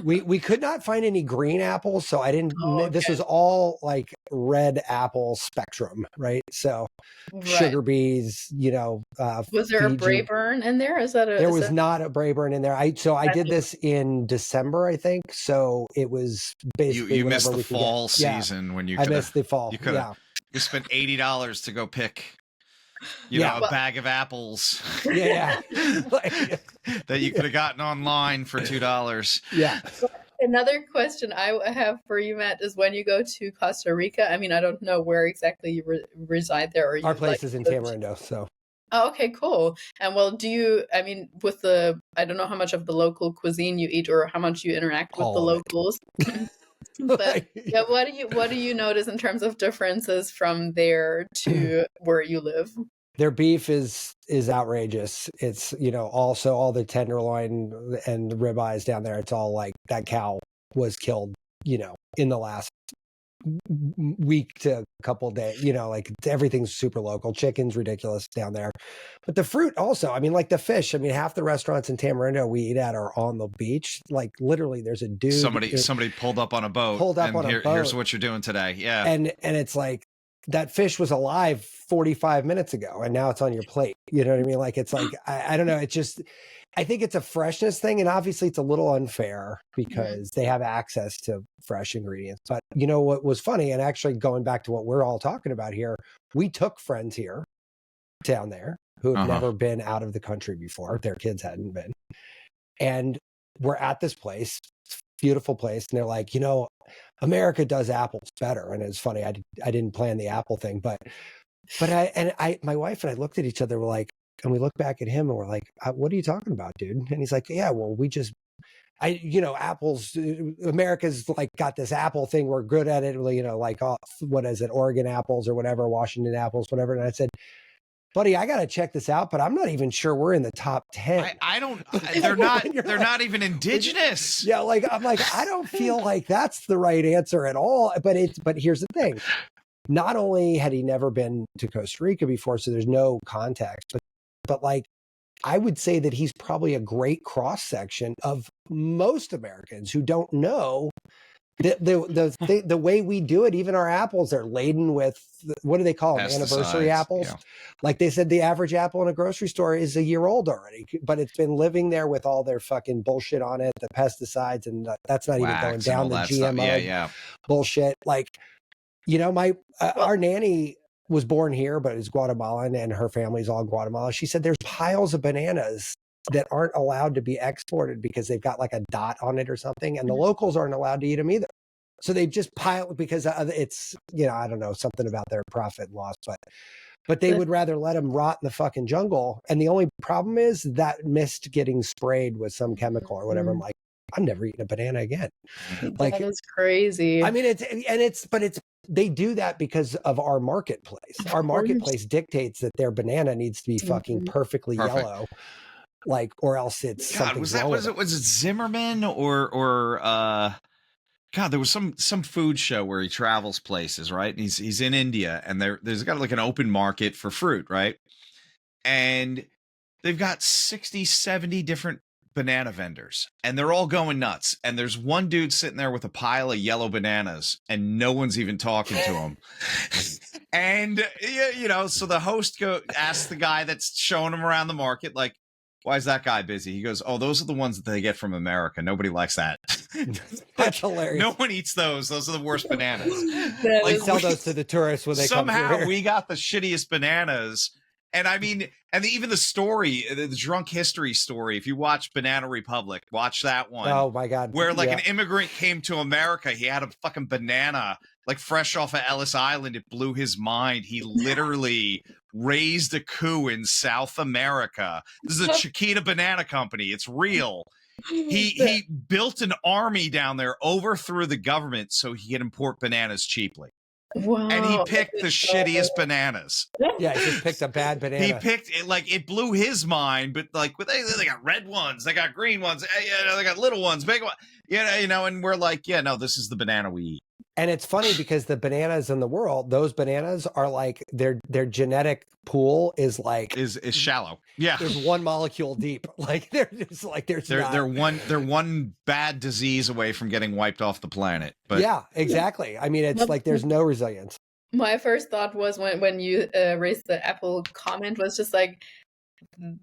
We could not find any green apples, so I didn't. Okay. This was all like red apple spectrum, right? So sugar bees, you know. Was there Fiji. a Braeburn in there? There was not a Braeburn in there. I did this in December, I think. So it was basically you missed the fall season when you. I missed the fall. You spent $80 to go pick. A bag of apples. Yeah. That you could have gotten online for $2. Yeah. Another question I have for you, Matt, is when you go to Costa Rica, I mean, I don't know where exactly you reside there. Or our place is in Tamarindo, so. Oh, okay, cool. And well, I mean, I don't know how much of the local cuisine you eat or how much you interact with the locals. But yeah, what do you notice in terms of differences from there to where you live? Their beef is outrageous. It's, also all the tenderloin and the ribeyes down there. It's all like that cow was killed, in the last week to a couple days, like everything's super local. Chicken's ridiculous down there. But the fruit also, I mean, like the fish, I mean, half the restaurants in Tamarindo we eat at are on the beach. Like literally there's a dude. Somebody pulled up on a boat. Here's what you're doing today. Yeah. And it's like, that fish was alive 45 minutes ago and now it's on your plate. You know what I mean? Like, it's like, I don't know. It's just, I think it's a freshness thing. And obviously it's a little unfair because they have access to fresh ingredients. But you know what was funny? And actually going back to what we're all talking about here, we took friends here down there who have never been out of the country before. Their kids hadn't been. And we're at this place, beautiful place. And they're like, America does apples better. And it's funny. I didn't plan the apple thing, but my wife and I looked at each other, we're like, and we looked back at him and we're like, what are you talking about, dude? And he's like, yeah, well, apples, America's like got this apple thing. We're good at it. Like, what is it? Oregon apples or whatever, Washington apples, whatever. And I said, buddy, I got to check this out, but I'm not even sure we're in the top 10. I don't, they're not even indigenous. Yeah. I'm like, I don't feel like that's the right answer at all. But here's the thing. Not only had he never been to Costa Rica before, so there's no context, but like, I would say that he's probably a great cross section of most Americans who don't know that the way we do it. Even our apples are laden with, what do they call them? Anniversary apples. Yeah. Like they said, the average apple in a grocery store is a year old already, but it's been living there with all their fucking bullshit on it, the pesticides, and that's not even going down the GMO bullshit. Like, our nanny was born here, but is Guatemalan, and her family's all Guatemala. She said there's piles of bananas that aren't allowed to be exported because they've got like a dot on it or something, and the locals aren't allowed to eat them either. So they've just piled because it's, I don't know, something about their profit and loss, but they would rather let them rot in the fucking jungle. And the only problem is that mist getting sprayed with some chemical or whatever. I'm like, I'm never eating a banana again. Like, that is crazy. I mean, they do that because of our marketplace. Our marketplace dictates that their banana needs to be fucking perfect. Yellow, like, or else it's something. Was it Zimmerman or God? There was some food show where he travels places, right? And he's in India, and there's got like an open market for fruit, right? And they've got 60, 70 different banana vendors, and they're all going nuts, and there's one dude sitting there with a pile of yellow bananas, and no one's even talking to him. And so the host asks the guy that's showing him around the market, like, why is that guy busy? He goes, oh, those are the ones that they get from America. Nobody likes that. That's hilarious. No one eats those. Those are the worst bananas. Like, sell those to the tourists when they come here. Somehow we got the shittiest bananas. And I mean, even the story, the drunk history story, if you watch Banana Republic, watch that one. Oh my God. Where like an immigrant came to America. He had a fucking banana, like fresh off of Ellis Island. It blew his mind. He literally raised a coup in South America. This is a Chiquita Banana Company. It's real. He built an army down there, overthrew the government so he could import bananas cheaply. Wow. And he picked the shittiest bananas. Yeah, he just picked a bad banana. He picked it, like, it blew his mind, but like they got red ones, they got green ones, they got little ones, big ones, and we're like, yeah, no, this is the banana we eat. And it's funny because the bananas in the world, those bananas are like their genetic pool is shallow. Yeah, is one molecule deep. Like they're just like they're one bad disease away from getting wiped off the planet. But yeah, exactly. I mean, it's like there's no resilience. My first thought was when you raised the apple comment was just like,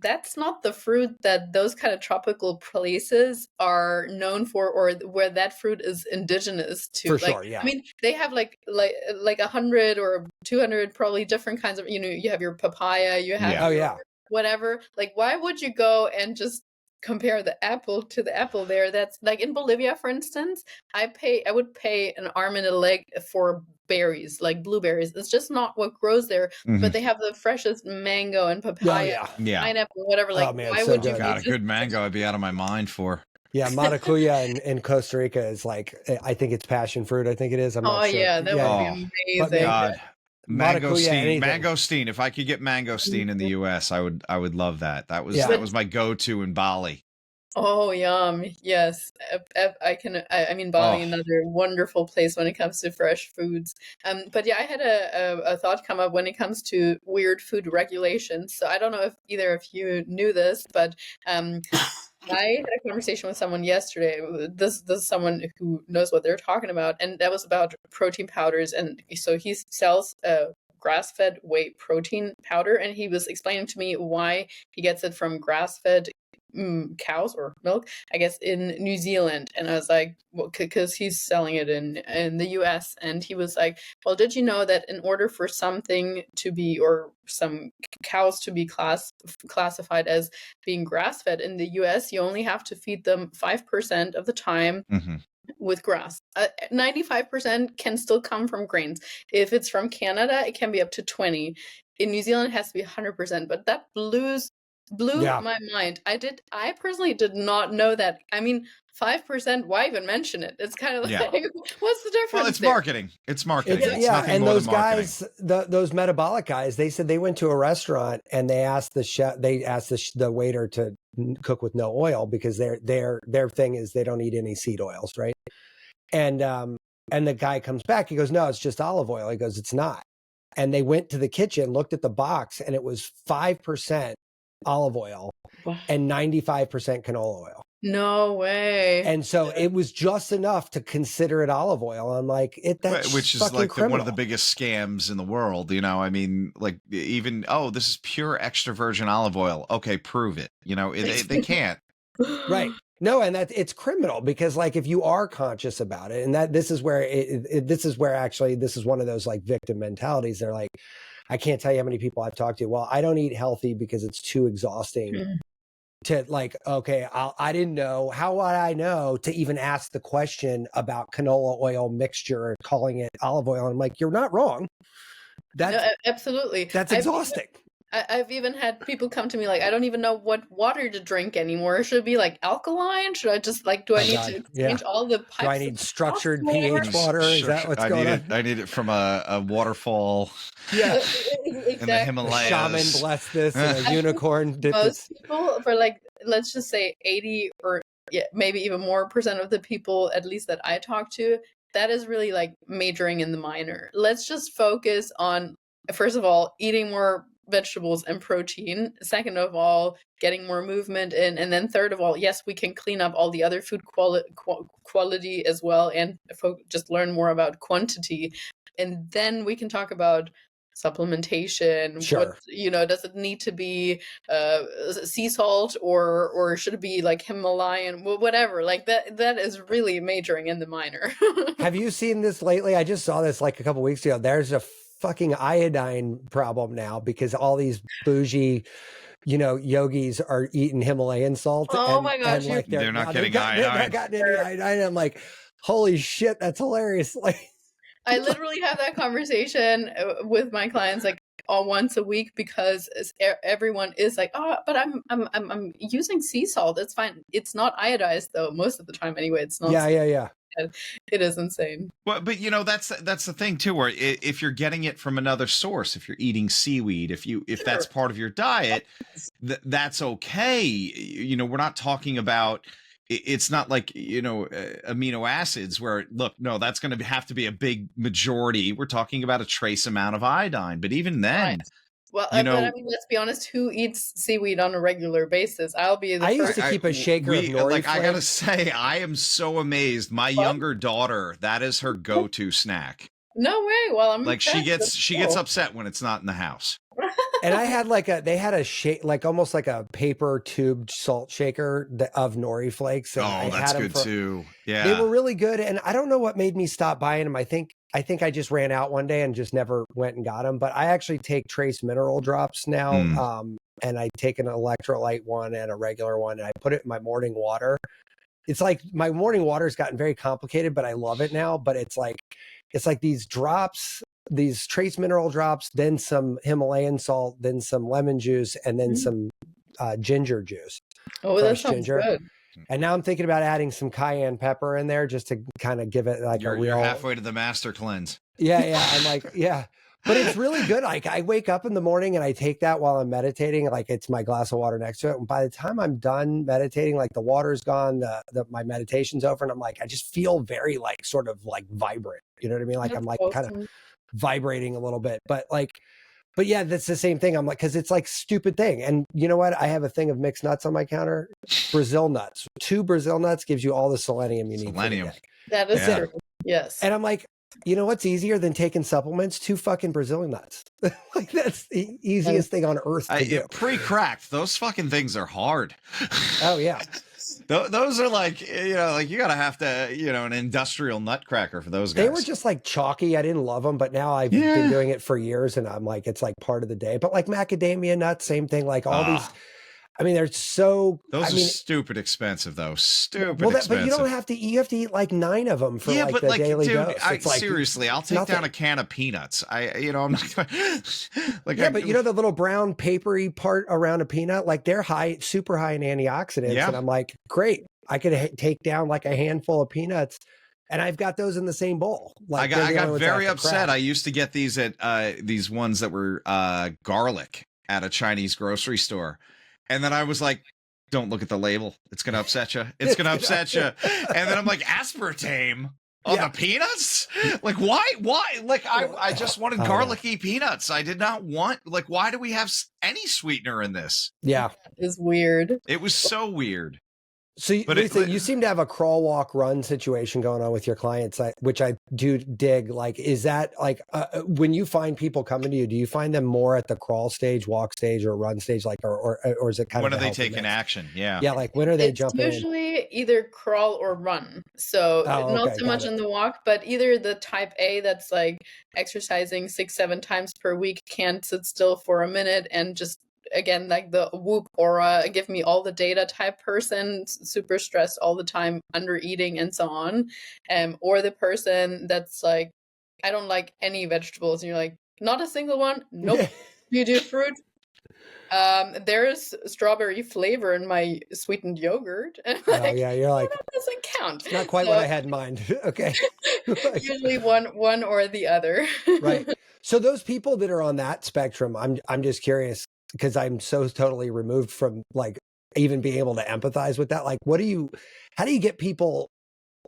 that's not the fruit that those kind of tropical places are known for, or where that fruit is indigenous to. For sure, yeah. I mean, they have like 100 or 200 probably different kinds of, you have your papaya, you have whatever. Like, why would you go and just compare the apple to the apple there? That's like in Bolivia, for instance, I would pay an arm and a leg for berries, like blueberries. It's just not what grows there, but they have the freshest mango and papaya, pineapple, whatever. Like, why would you? God, a good mango, I'd be out of my mind for. Yeah, maracuya in Costa Rica is like, I think it's passion fruit. I think it is. I'm not sure. Yeah, that would be amazing. God. Mangosteen. If I could get mangosteen in the US, I would love that. That was my go-to in Bali. Oh, yum. Yes. I mean, Bali, another wonderful place when it comes to fresh foods. But yeah, I had a thought come up when it comes to weird food regulations. So I don't know if either of you knew this, but I had a conversation with someone yesterday. This is someone who knows what they're talking about, and that was about protein powders. And so he sells grass-fed whey protein powder, and he was explaining to me why he gets it from grass-fed cows or milk, I guess, in New Zealand. And I was like, well, because he's selling it in the US. And he was like, well, did you know that in order for something to be, or some cows to be classified as being grass-fed in the US, you only have to feed them 5% of the time with grass. 95% can still come from grains. If it's from Canada, it can be up to 20. In New Zealand, it has to be 100%. But that blew Yeah. my mind. I personally did not know that. I mean, 5%, why even mention it? It's kind of like, Yeah. what's the difference? Well, it's there? marketing. It's marketing. It's, It's yeah, nothing and more those than marketing. guys, those metabolic guys, they said they went to a restaurant and they asked the chef, the waiter to cook with no oil because their thing is they don't eat any seed oils, right? And the guy comes back, he goes, no, it's just olive oil. He goes, it's not. And they went to the kitchen, looked at the box, and it was 5% olive oil and 95% canola oil. No way. And so it was just enough to consider it olive oil. I'm like, that's which is fucking like criminal. one of the biggest scams in the world. You know, I mean, like even, oh, this is pure extra virgin olive oil. Okay, prove it. You know, they can't. Right. No, and it's criminal because like if you are conscious about it, and this is where this is one of those like victim mentalities. They're like, I can't tell you how many people I've talked to. Well, I don't eat healthy because it's too exhausting to like, okay, I didn't know. How would I know to even ask the question about canola oil mixture and calling it olive oil? And I'm like, you're not wrong. No, absolutely. That's exhausting. I've even had people come to me like, I don't even know what water to drink anymore. Should it be like alkaline? Should I just like, do I need to change all the pipes? Do I need structured pH water? Is that what's going on? I need it from a waterfall. Yeah. Exactly. In the Himalayas. Shaman bless this and a unicorn dip Most people, for like, let's just say 80 or maybe even more % of the people, at least that I talk to, that is really like majoring in the minor. Let's just focus on, first of all, eating more vegetables and protein. Second of all, getting more movement in. And then third of all, yes, we can clean up all the other food quality as well and just learn more about quantity. And then we can talk about supplementation. Sure. What, does it need to be sea salt or should it be like Himalayan, whatever, like that is really majoring in the minor. Have you seen this lately? I just saw this like a couple weeks ago. There's a fucking iodine problem now because all these bougie yogis are eating Himalayan salt. Oh my gosh. And like they're not getting iodine. They're not getting any iodine. I'm like, holy shit, that's hilarious. Like, I literally have that conversation with my clients like once a week because everyone is like, oh, but I'm using sea salt. It's fine. It's not iodized though. Most of the time anyway. It's not. Yeah. It is insane. Well, but that's the thing too, where if you're getting it from another source, if you're eating seaweed, if that's part of your diet, that's okay. We're not talking about. It's not like amino acids where that's going to have to be a big majority. We're talking about a trace amount of iodine, but even then. Right. Well, but I mean, let's be honest. Who eats seaweed on a regular basis? I'll be the I first. used to keep a shaker of nori like flakes. I gotta say, I am so amazed. My younger daughter, that is her go-to snack. No way. Well, I'm like she gets upset when it's not in the house. And I had they had a shake, like almost like a paper tubed salt shaker of nori flakes. And that's good too. Yeah, they were really good. And I don't know what made me stop buying them. I think I just ran out one day and just never went and got them. But I actually take trace mineral drops now. And I take an electrolyte one and a regular one, and I put it in my morning water. It's like my morning water's gotten very complicated, but I love it now. But it's like these drops, these trace mineral drops, then some Himalayan salt, then some lemon juice, and then some ginger juice. Oh, that sounds good. And now I'm thinking about adding some cayenne pepper in there just to kind of give it like you're halfway to the master cleanse. Yeah. I'm like, yeah. But it's really good. Like I wake up in the morning and I take that while I'm meditating. Like it's my glass of water next to it. And by the time I'm done meditating, like the water's gone, my meditation's over, and I'm like, I just feel very like sort of like vibrant. You know what I mean? Like I'm like kind of vibrating a little bit. But yeah, that's the same thing. I'm like, because it's like stupid thing. And you know what? I have a thing of mixed nuts on my counter. Brazil nuts. 2 Brazil nuts gives you all the selenium you need. Selenium. That is true. Yes. And I'm like, you know what's easier than taking supplements? 2 fucking Brazilian nuts. Like that's the easiest thing on earth to do. Pre-cracked. Those fucking things are hard. Oh yeah. Those are like, like you gotta have to, an industrial nutcracker for those guys. They were just like chalky. I didn't love them, but now I've been doing it for years, and I'm like, it's like part of the day. But like macadamia nuts, same thing. Like all these, I mean, they're so. Those I are mean, stupid expensive though. Stupid well, expensive. but you don't have to. You have to eat like 9 of them for yeah, like but the like, daily dude, dose. It's like seriously, I'll take nothing. down a can of peanuts. I'm not gonna, like. Yeah, but you know the little brown papery part around a peanut, like they're super high in antioxidants, Yeah. and I'm like, great, I could take down like a handful of peanuts, and I've got those in the same bowl. Like I got very have to upset. crack. I used to get these at these ones that were garlic at a Chinese grocery store, and then I was like, don't look at the label. It's gonna upset you. It's gonna upset you. And then I'm like, aspartame on the peanuts? Like, why? Like, I just wanted garlicky peanuts. I did not want, like, why do we have any sweetener in this? Yeah. It's weird. It was so weird. So, Lisa, you seem to have a crawl, walk, run situation going on with your clients, which I do dig. Like, is that like when you find people coming to you, do you find them more at the crawl stage, walk stage, or run stage? Like, or is it kind when of are they taking action? Yeah. Yeah. Like, when are they jumping in? Usually either crawl or run. So not so much in the walk, but either the type A that's like exercising 6-7 times per week, can't sit still for a minute and just, again, like the whoop aura, give me all the data type person, super stressed all the time, under eating and so on. Or the person that's like, I don't like any vegetables. And you're like, not a single one? Nope. You do fruit? There's strawberry flavor in my sweetened yogurt. Like, yeah, you're like, that doesn't count. It's not quite what I had in mind. Okay. Usually one or the other. Right. So those people that are on that spectrum, I'm just curious, because I'm so totally removed from like even being able to empathize with that. Like, how do you get people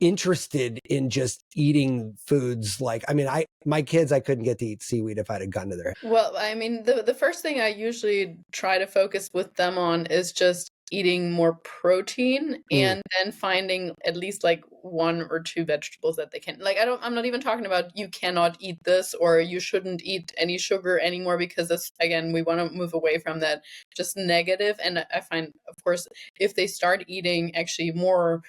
interested in just eating foods? Like, I mean, my kids, I couldn't get to eat seaweed if I had a gun to their head. Well, I mean, the first thing I usually try to focus with them on is just eating more protein and then finding at least like 1 or 2 vegetables that they can, like, I'm not even talking about you cannot eat this or you shouldn't eat any sugar anymore, because that's, again, we want to move away from that just negative. And I find, of course, if they start eating actually more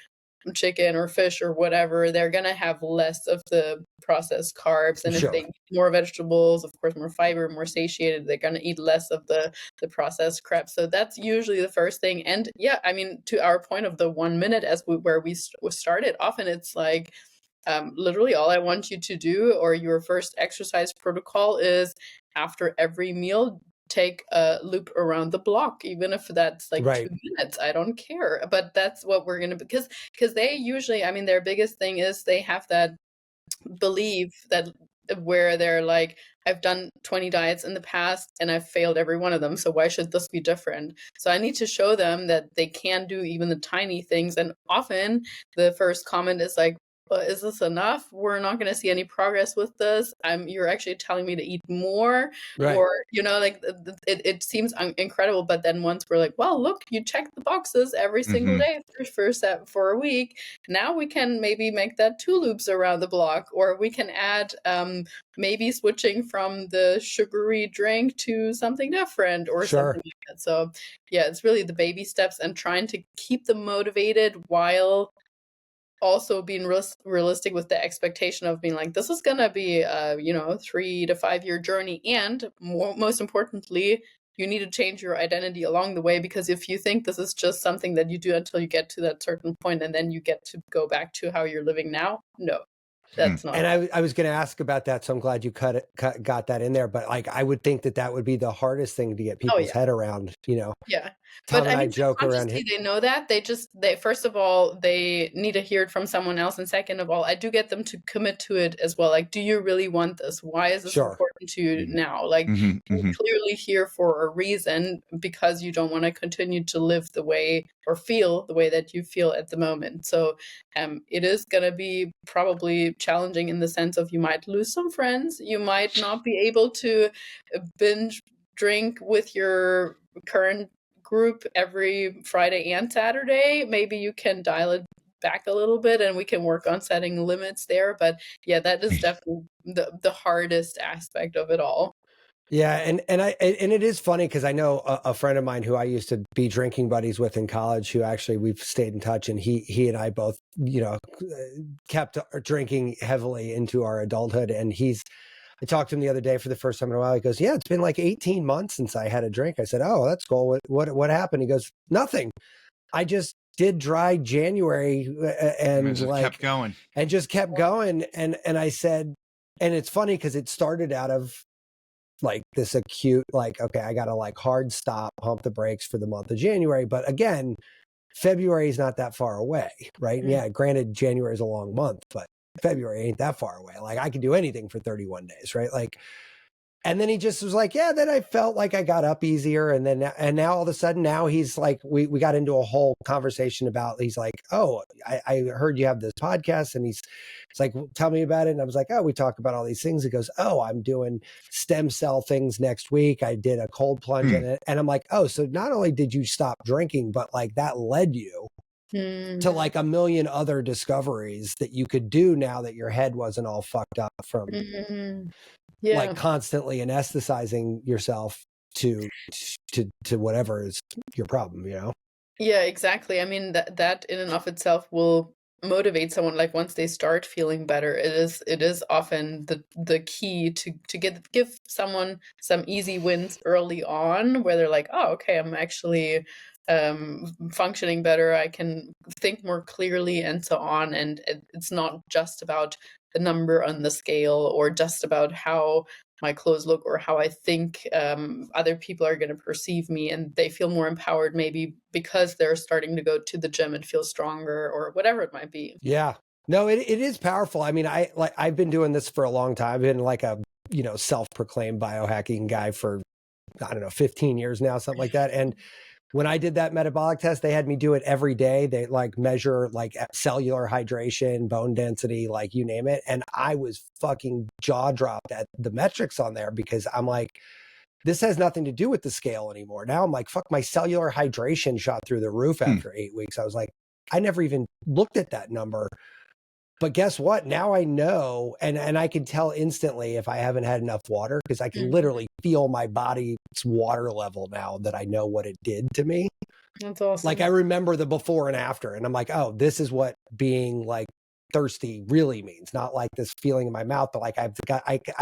chicken or fish or whatever, they're gonna have less of the processed carbs, and if they eat more vegetables, of course, more fiber, more satiated, they're gonna eat less of the processed crap. So that's usually the first thing. And yeah, I mean, to our point of the 1 minute where we started, often it's like literally all I want you to do, or your first exercise protocol, is after every meal, take a loop around the block, even if that's like 2 minutes. I don't care, but that's what we're gonna, because they usually, I mean, their biggest thing is they have that belief that where they're like, I've done 20 diets in the past and I've failed every one of them, so why should this be different? So I need to show them that they can do even the tiny things. And often the first comment is like, well, is this enough? We're not going to see any progress with this. You're actually telling me to eat more, or, you know, like it seems incredible. But then once we're like, well, look, you check the boxes every single day for a week. Now we can maybe make that 2 loops around the block, or we can add maybe switching from the sugary drink to something different or something like that. So yeah, it's really the baby steps and trying to keep them motivated while also being realistic with the expectation of being like, this is going to be a 3 to 5 year journey. And most importantly, you need to change your identity along the way, because if you think this is just something that you do until you get to that certain point and then you get to go back to how you're living now, no. That's not. And I was going to ask about that, so I'm glad you got that in there. But like, I would think that would be the hardest thing to get people's head around. Yeah, Tom but and I mean, joke around here. They know that. They first of all, they need to hear it from someone else, and second of all, I do get them to commit to it as well. Like, do you really want this? Why is this important to you now? Like, you're clearly here for a reason, because you don't want to continue to live the way or feel the way that you feel at the moment. So it is going to be probably challenging in the sense of you might lose some friends. You might not be able to binge drink with your current group every Friday and Saturday. Maybe you can dial it back a little bit and we can work on setting limits there. But yeah, that is definitely the hardest aspect of it all. Yeah, and it is funny because I know a friend of mine who I used to be drinking buddies with in college, who actually we've stayed in touch, and he and I both, kept drinking heavily into our adulthood, and he's I talked to him the other day for the first time in a while. He goes, yeah, it's been like 18 months since I had a drink. I said, oh, that's cool. What happened? He goes, nothing. I just did dry January and just like kept going. and just kept going. And I said, and it's funny because it started out of like this acute, like, okay, I got to like hard stop, pump the brakes for the month of January. But again, February is not that far away, right? Mm-hmm. Yeah, granted, January is a long month, but February ain't that far away. Like I can do anything for 31 days, right? Like, and then he just was like, yeah, then I felt like I got up easier. And now all of a sudden now he's like, we got into a whole conversation about, he's like, oh, I heard you have this podcast. And it's like, well, tell me about it. And I was like, oh, we talk about all these things. He goes, oh, I'm doing stem cell things next week. I did a cold plunge in it. And I'm like, oh, so not only did you stop drinking, but like that led you to like a million other discoveries that you could do now that your head wasn't all fucked up from like constantly anesthetizing yourself to whatever is your problem, you know? Yeah, exactly. I mean, that in and of itself will motivate someone. Like once they start feeling better, it is often the key to give someone some easy wins early on, where they're like, oh, okay, I'm actually functioning better. I can think more clearly and so on. And it's not just about the number on the scale or just about how my clothes look or how I think other people are going to perceive me, and they feel more empowered maybe because they're starting to go to the gym and feel stronger or whatever it might be. Yeah, no, it is powerful. I mean, I've been doing this for a long time. I've been like a, you know, self-proclaimed biohacking guy for, I don't know, 15 years now, something like that. And when I did that metabolic test, they had me do it every day. They like measure like cellular hydration, bone density, like you name it. And I was fucking jaw dropped at the metrics on there because I'm like, this has nothing to do with the scale anymore. Now I'm like, fuck, my cellular hydration shot through the roof after 8 weeks. I was like, I never even looked at that number. But guess what? Now I know, and I can tell instantly if I haven't had enough water, because I can literally feel my body's water level now that I know what it did to me. That's awesome. Like I remember the before and after, and I'm like, oh, this is what being like thirsty really means. Not like this feeling in my mouth, but like I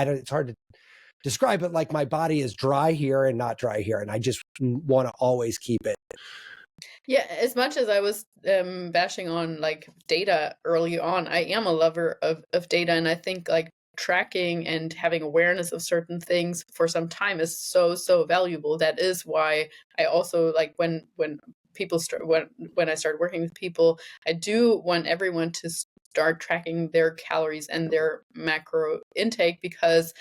don't, it's hard to describe it. Like my body is dry here and not dry here. And I just want to always keep it. Yeah, as much as I was bashing on like data early on, I am a lover of data, and I think like tracking and having awareness of certain things for some time is so valuable. That is why I also like when people start when I start working with people, I do want everyone to start tracking their calories and their macro intake, because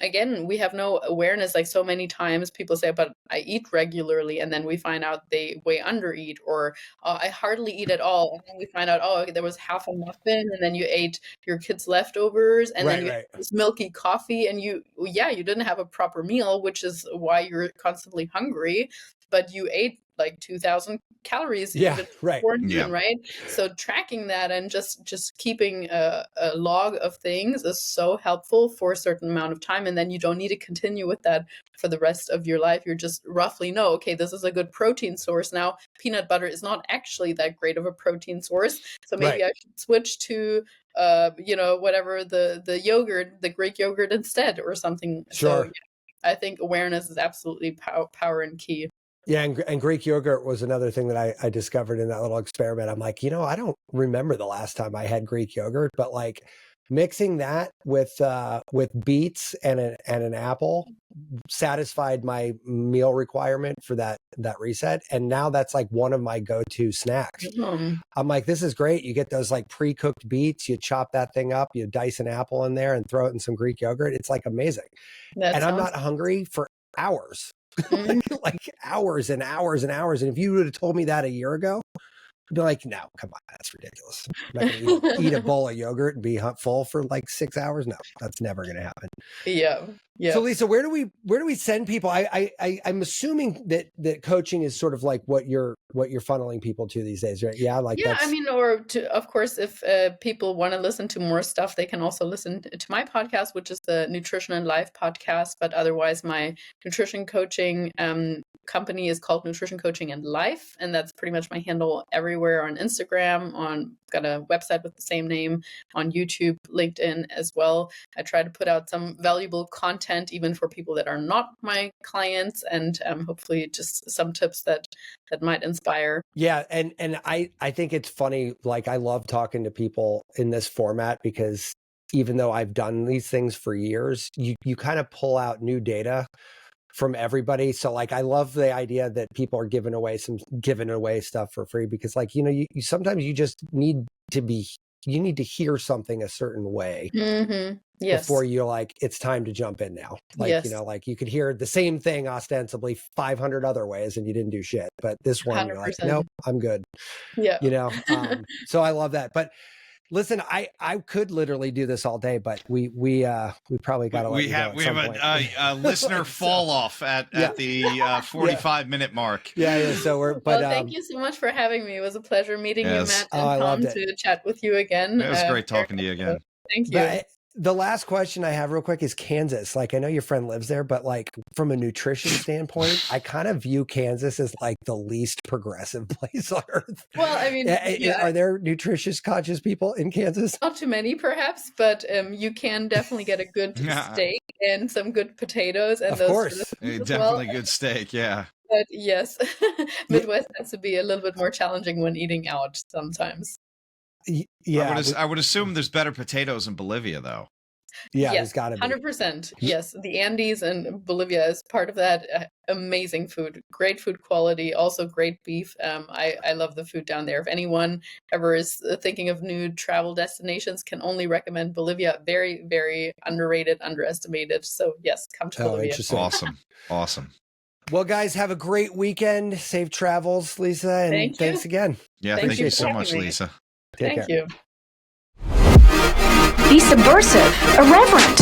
again, we have no awareness. Like so many times people say, but I eat regularly, and then we find out they way undereat, or I hardly eat at all, and then we find out, oh, there was half a muffin, and then you ate your kids' leftovers, and then you ate this milky coffee, and you didn't have a proper meal, which is why you're constantly hungry, but you ate like 2,000 calories. Right. So tracking that and just keeping a log of things is so helpful for a certain amount of time. And then you don't need to continue with that for the rest of your life. You're just roughly know, okay, this is a good protein source. Now, peanut butter is not actually that great of a protein source. So maybe I should switch to whatever the yogurt, the Greek yogurt instead or something. Sure. So I think awareness is absolutely power and key. Yeah, and Greek yogurt was another thing that I discovered in that little experiment. I'm like, I don't remember the last time I had Greek yogurt, but like mixing that with beets and an apple satisfied my meal requirement for that reset. And now that's like one of my go-to snacks. I'm like, this is great. You get those like pre-cooked beets, you chop that thing up, you dice an apple in there and throw it in some Greek yogurt. It's like amazing. And I'm not hungry for hours. like hours and hours and hours. And if you would have told me that a year ago, I'd be like, no, come on, that's ridiculous. I'm not going to eat a bowl of yogurt and be full for like 6 hours. No, that's never going to happen. Yeah. So Lisa, where do we send people? I'm assuming that coaching is sort of like what you're funneling people to these days, right? Yeah, I mean, or to, of course, if people want to listen to more stuff, they can also listen to my podcast, which is the Nutrition and Life podcast. But otherwise, my nutrition coaching company is called Nutrition Coaching and Life, and that's pretty much my handle everywhere on Instagram. Got a website with the same name, on YouTube, LinkedIn as well. I try to put out some some valuable content even for people that are not my clients, and hopefully just some tips that might inspire. Yeah, and I think it's funny, like I love talking to people in this format because even though I've done these things for years, you kind of pull out new data from everybody. So like I love the idea that people are giving away stuff for free, because like, you know, you sometimes you just need to hear something a certain way Yes. before you're like, it's time to jump in now. Like, Yes. you know, like you could hear the same thing ostensibly 500 other ways and you didn't do shit. But this one, you're like, 100%. nope, I'm good. Yeah. You know, so I love that. But listen, I could literally do this all day, but we probably got to let you go we have a listener fall off at the 45-minute mark. Yeah. So we're well, thank you so much for having me. It was a pleasure meeting you, Matt, and Tom, to chat with you again. It was great talking to you again. Thank you. But the last question I have real quick is Kansas. Like, I know your friend lives there, but like from a nutrition standpoint, I kind of view Kansas as like the least progressive place on earth. Well, I mean, are there nutritious conscious people in Kansas? Not too many, perhaps, but you can definitely get a good steak and some good potatoes. And of course, sort of definitely good steak. Yeah. But yes, Midwest has to be a little bit more challenging when eating out sometimes. Yeah, I would assume there's better potatoes in Bolivia, though. Yeah, yes, there's got to be 100%. Yes, the Andes and Bolivia is part of that. Amazing food, great food quality, also great beef. I love the food down there. If anyone ever is thinking of new travel destinations, can only recommend Bolivia. Very, very underrated, underestimated. So yes, come to Bolivia. Awesome. Well, guys, have a great weekend. Safe travels, Lisa, and thanks again. Yeah, thank you so much, Lisa. Thank you. Be subversive, irreverent.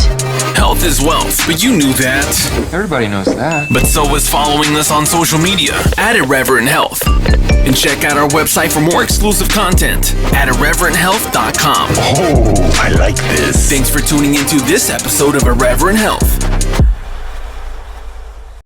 Health is wealth, but you knew that. Everybody knows that. But so is following us on social media at Irreverent Health. And check out our website for more exclusive content at irreverenthealth.com. Oh, I like this. Thanks for tuning into this episode of Irreverent Health.